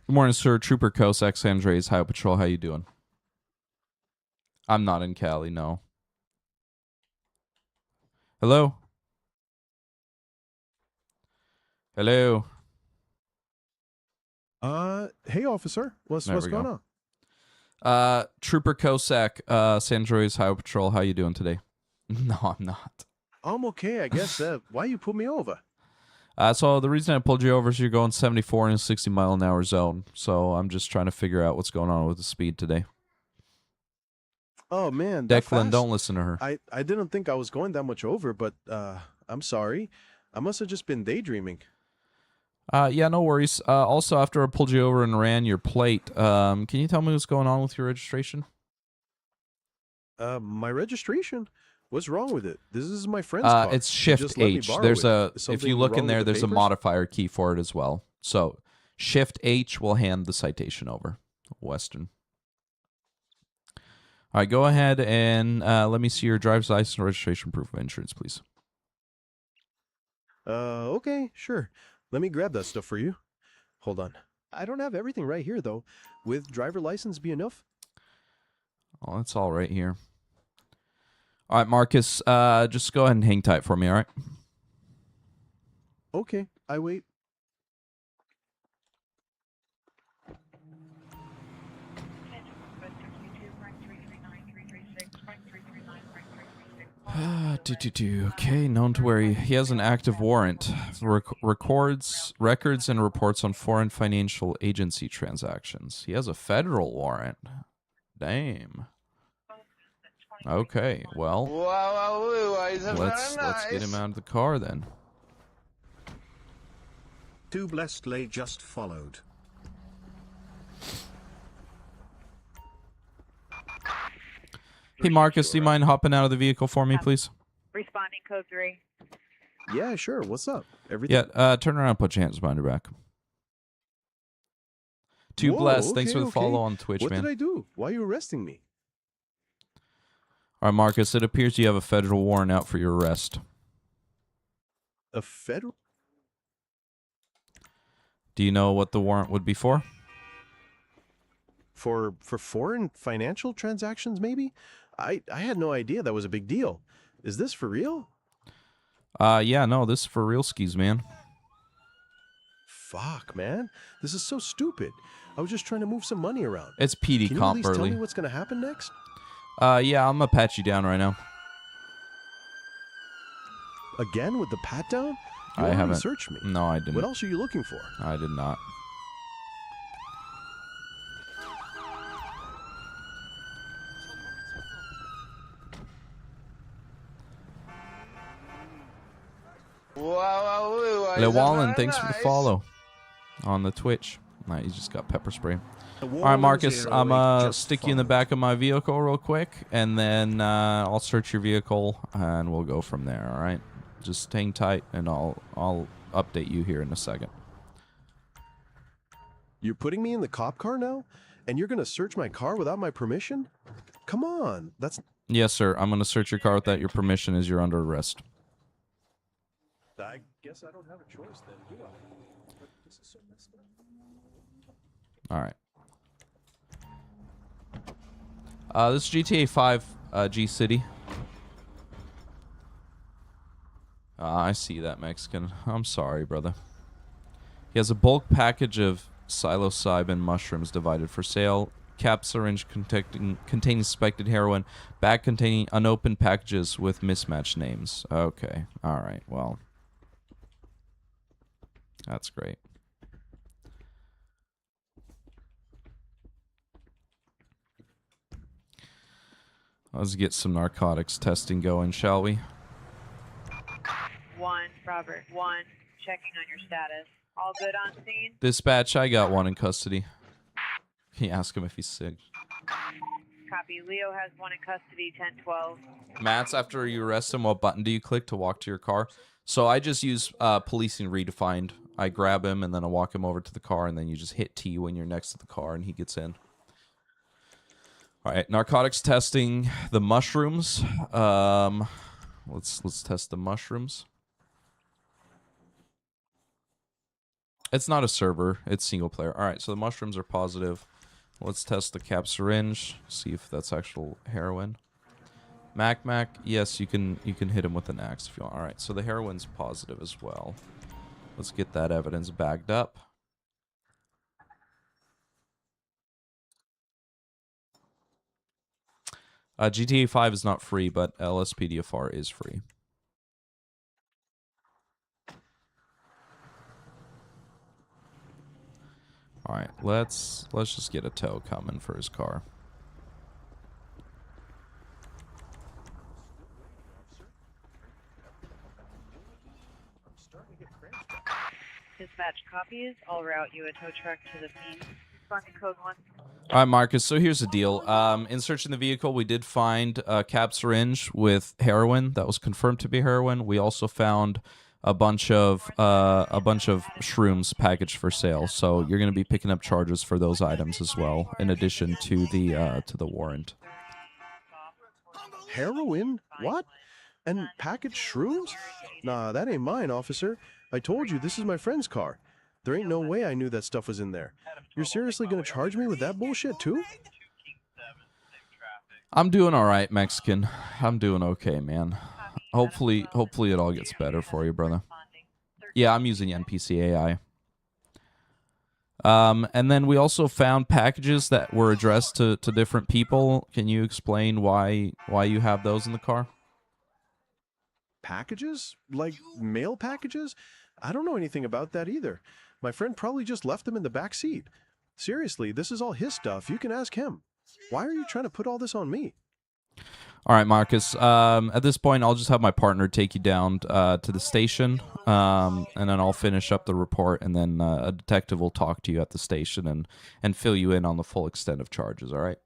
Good morning, sir. Trooper Cossack, San Andreas, Highway Patrol. How you doing? I'm not in Cali, no. Hello? Hello? Hey, officer. What's going on? Trooper Cossack, San Andreas, Highway Patrol. How you doing today? No, I'm not. I'm okay, I guess. Why you put me over? So the reason I pulled you over is you're going 74 in a 60-mile-an-hour zone. So I'm just trying to figure out what's going on with the speed today. Oh, man. Declan, don't listen to her. I didn't think I was going that much over, but I'm sorry. I must have just been daydreaming. Yeah, no worries. Also, after I pulled you over and ran your plate, can you tell me what's going on with your registration? My registration? What's wrong with it? This is my friend's car. It's Shift H. There's if you look in there, there's a modifier key for it as well. So Shift H will hand the citation over. Western. All right, go ahead and let me see your driver's license and registration proof of insurance, please. Okay, sure. Let me grab that stuff for you. Hold on. I don't have everything right here, though. Would driver license be enough? Oh, that's all right here. All right, Marcus, just go ahead and hang tight for me, all right? Okay, I wait. Okay, known to where he has an active warrant. Records, records, and reports on foreign financial agency transactions. He has a federal warrant. Damn. Okay, well, let's get him out of the car then. Two blessed lay just followed. Hey, Marcus, do you mind hopping out of the vehicle for me, please? Responding code 3. Yeah, sure. What's up? Everything? Yeah, turn around and put your hands behind your back. Too Whoa, blessed. Thanks for okay, the follow okay. on Twitch, What man. did I do? Why are you arresting me? All right, Marcus, it appears you have a federal warrant out for your arrest. A federal? Do you know what the warrant would be for? For foreign financial transactions, maybe? I had no idea that was a big deal. Is this for real? Yeah, no, this is for real skis, man. Fuck, man. This is so stupid. I was just trying to move some money around. It's PD Can you at comp least tell early. me what's going to happen next? Yeah, I'm gonna pat you down right now. Again with the pat down? You I already haven't. searched me. No, I didn't. What else are you looking for? I did not. Lewallen, thanks for the follow on the Twitch. Nah, you just got pepper spray. All right, Marcus, I'm stick you in the back of my vehicle real quick, and then I'll search your vehicle, and we'll go from there. All right, just hang tight, and I'll update you here in a second. You're putting me in the cop car now? And you're going to search my car without my permission? Come on, that's... Yes, sir. I'm gonna search your car without your permission, as you're under arrest. I guess I don't have a choice then, do I? But this is so messed up. All right. This is GTA5 G City. I see that Mexican. I'm sorry, brother. He has a bulk package of psilocybin mushrooms divided for sale. Cap syringe containing suspected heroin. Bag containing unopened packages with mismatched names. Okay. All right. Well, that's great. Let's get some narcotics testing going, shall we? 1, Robert. 1, checking on your status. All good on scene? Dispatch, I got one in custody. Can you ask him if he's sick? Copy. Leo has 1 in custody, 1012. Mats, after you arrest him, what button do you click to walk to your car? So I just use policing redefined. I grab him, and then I walk him over to the car, and then you just hit T when you're next to the car, and he gets in. All right, narcotics testing the mushrooms. Let's test the mushrooms. It's not a server, it's single player. All right, so the mushrooms are positive. Let's test the cap syringe, see if that's actual heroin. Mac, yes, you can hit him with an axe if you want. All right, so the heroin's positive as well. Let's get that evidence bagged up. GTA 5 is not free, but LSPDFR is free. All right, let's just get a tow coming for his car. Dispatch copies. I'll route you a tow truck to the scene. Responding code 1. All right, Marcus, so here's the deal. In searching the vehicle, we did find a cap syringe with heroin that was confirmed to be heroin. We also found a bunch of shrooms packaged for sale. So you're going to be picking up charges for those items as well, in addition to the warrant. Heroin? What? And packaged shrooms? Nah, that ain't mine, officer. I told you, this is my friend's car. There ain't no way I knew that stuff was in there. You're seriously gonna charge me with that bullshit, too? I'm doing all right, Mexican. I'm doing okay, man. Hopefully it all gets better for you, brother. Yeah, I'm using NPC AI. And then we also found packages that were addressed to different people. Can you explain why you have those in the car? Packages? Like mail packages? I don't know anything about that either. My friend probably just left them in the back seat. Seriously, this is all his stuff. You can ask him. Why are you trying to put all this on me? All right, Marcus. At this point, I'll just have my partner take you down to the station, and then I'll finish up the report, and then a detective will talk to you at the station and fill you in on the full extent of charges, all right?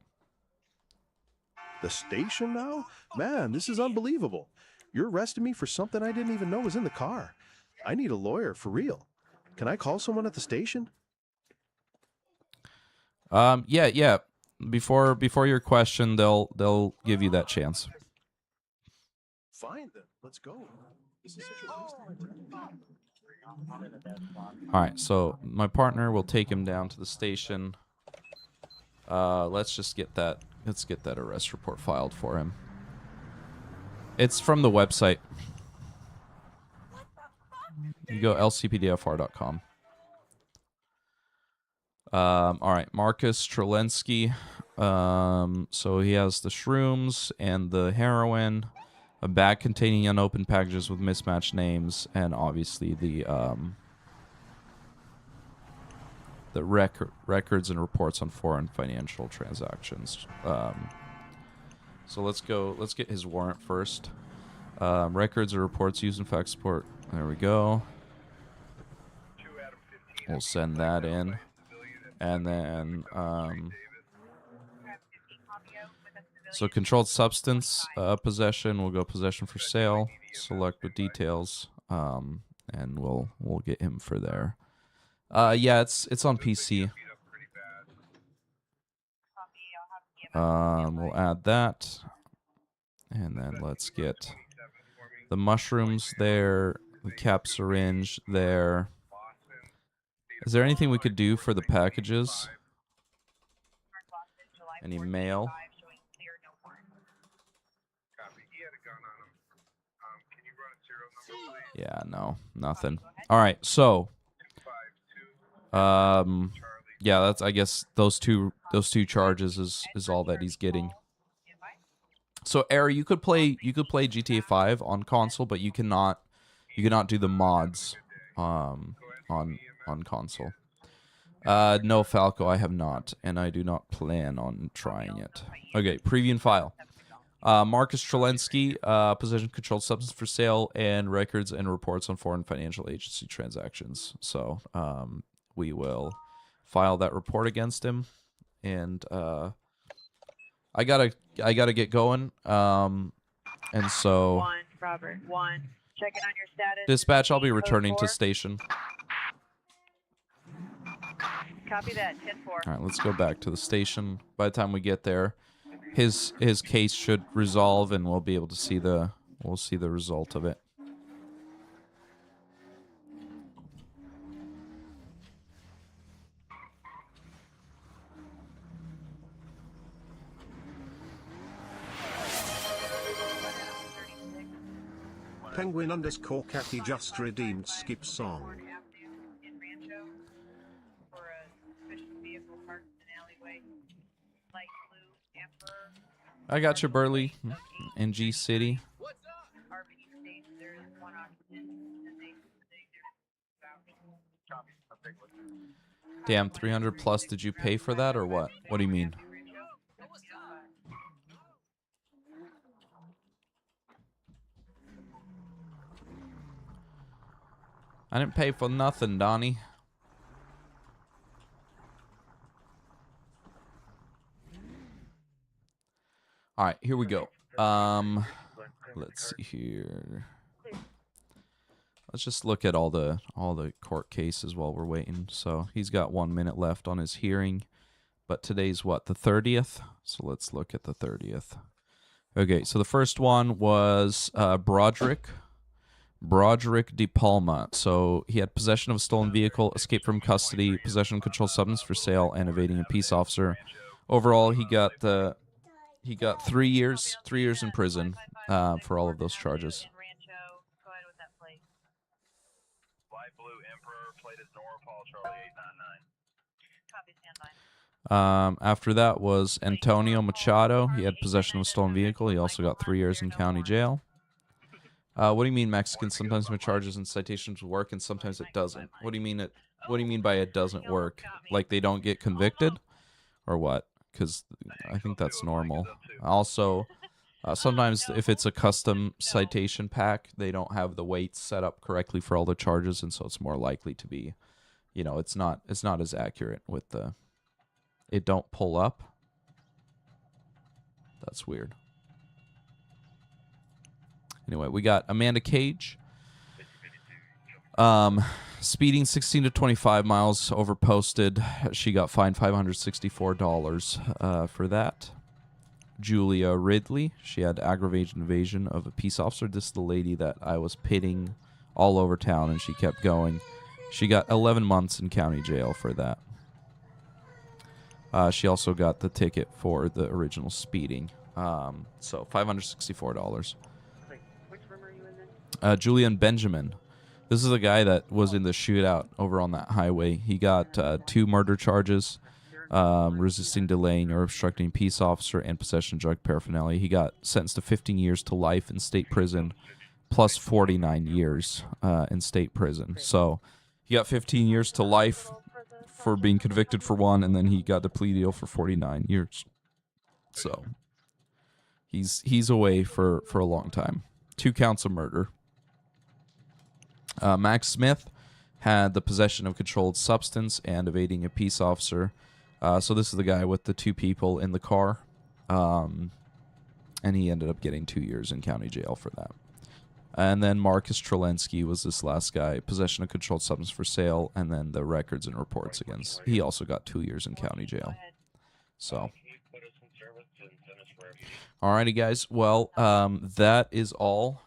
The station now? Man, this is unbelievable. You're arresting me for something I didn't even know was in the car. I need a lawyer, for real. Can I call someone at the station? Yeah. Before your question, they'll give you that chance. Fine then, let's go. This is such a waste of my time. All right, so my partner will take him down to the station. Let's get that arrest report filed for him. It's from the website. You go lcpdfr.com. All right, Marcus Trelensky. So he has the shrooms and the heroin, a bag containing unopened packages with mismatched names, and obviously the records and reports on foreign financial transactions. So let's get his warrant first. Records or reports used in fact support. There we go. We'll send that in. And then, so controlled substance possession, we'll go possession for sale, select with details, and we'll get him for there. Yeah, it's on PC. We'll add that, and then let's get the mushrooms there, the cap syringe there. Is there anything we could do for the packages? Any mail? Yeah, no, nothing. All right, so yeah, that's, I guess those two charges is all that he's getting. So Ari, you could play GTA5 on console, but you cannot do the mods on console. No, Falco, I have not, and I do not plan on trying it. Okay, preview and file. Marcus Trelensky, possession of controlled substance for sale, and records and reports on foreign financial agency transactions. So we will file that report against him, and I gotta get going. And so Robert, checking on your status. Dispatch, I'll be returning to station. Copy that, 10-4. All right, let's go back to the station. By the time we get there, his case should resolve, and we'll be able to see the result of it. Penguin_Cathy just redeemed skip song. I got you, Burley. NG City. Damn, 300 plus. Did you pay for that or what? What do you mean? I didn't pay for nothing, Donnie. All right, here we go. Let's see here. Let's just look at all the court cases while we're waiting. So he's got 1 minute left on his hearing, but today's what, the 30th? So let's look at the 30th. Okay, so the first one was Broderick De Palma. So he had possession of a stolen vehicle, escape from custody, possession of controlled substance for sale, and evading a peace officer. Overall, he got 3 years in prison for all of those charges. After that was Antonio Machado. He had possession of a stolen vehicle. He also got 3 years in county jail. What do you mean, Mexican? Sometimes my charges and citations work, and sometimes it doesn't. What do you mean What do you mean by it doesn't work? Like they don't get convicted, or what? Because I think that's normal. Also, sometimes if it's a custom citation pack, they don't have the weights set up correctly for all the charges, and so it's more likely to be, it's not as accurate with the. It don't pull up. That's weird. Anyway, we got Amanda Cage. Speeding 16 to 25 miles over posted. She got fined $564 for that. Julia Ridley. She had aggravated invasion of a peace officer. This is the lady that I was pitting all over town, and she kept going. She got 11 months in county jail for that. She also got the ticket for the original speeding. So $564. Julian Benjamin. This is a guy that was in the shootout over on that highway. He got 2 murder charges, resisting, delaying, or obstructing peace officer, and possession of drug paraphernalia. He got sentenced to 15 years to life in state prison, plus 49 years in state prison. So he got 15 years to life for being convicted for one, and then he got the plea deal for 49 years. So he's away for a long time. 2 counts of murder. Max Smith had the possession of controlled substance and evading a peace officer. So this is the guy with the 2 people in the car. And he ended up getting 2 years in county jail for that. And then Marcus Trelensky was this last guy, possession of controlled substance for sale, and then the records and reports against. He also got 2 years in county jail. So, alrighty, guys. Well, that is all.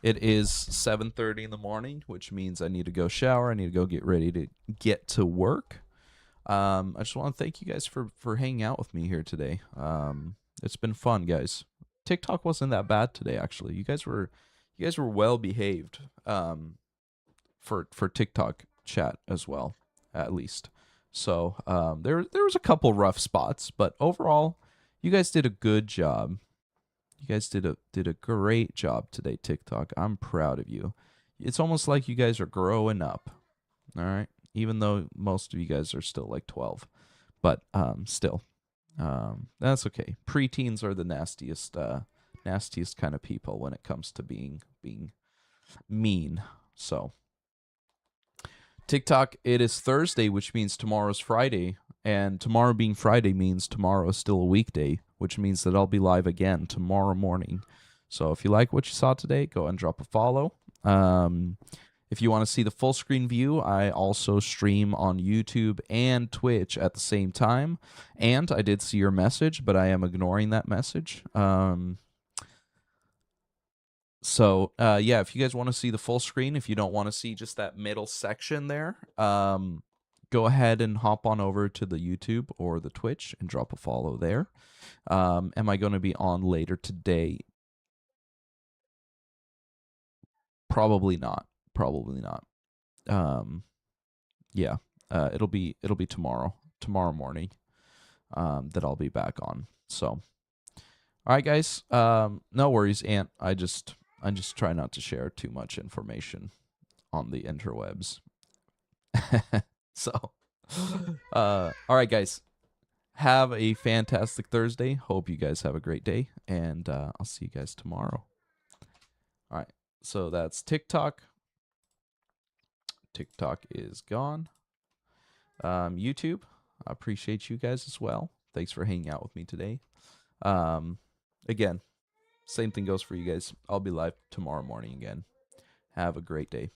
It is 7:30 in the morning, which means I need to go shower. I need to go get ready to get to work. I just want to thank you guys for hanging out with me here today. It's been fun, guys. TikTok wasn't that bad today, actually. You guys were well behaved for TikTok chat as well, at least. So there was a couple rough spots, but overall, you guys did a good job. You guys did a great job today, TikTok. I'm proud of you. It's almost like you guys are growing up. All right, even though most of you guys are still like 12, but still. That's okay. Preteens are the nastiest kind of people when it comes to being mean. So TikTok, it is Thursday, which means tomorrow's Friday, and tomorrow being Friday means tomorrow is still a weekday, which means that I'll be live again tomorrow morning. So if you like what you saw today, go and drop a follow. If you want to see the full screen view, I also stream on YouTube and Twitch at the same time. And I did see your message, but I am ignoring that message. So, yeah, if you guys want to see the full screen, if you don't want to see just that middle section there, go ahead and hop on over to the YouTube or the Twitch and drop a follow there. Am I going to be on later today? Probably not. Yeah, it'll be tomorrow morning that I'll be back on. So, all right, guys. No worries, Aunt. I just try not to share too much information on the interwebs. So, all right, guys. Have a fantastic Thursday. Hope you guys have a great day, and I'll see you guys tomorrow. All right. So that's TikTok. TikTok is gone. YouTube, I appreciate you guys as well. Thanks for hanging out with me today. Again, same thing goes for you guys. I'll be live tomorrow morning again. Have a great day.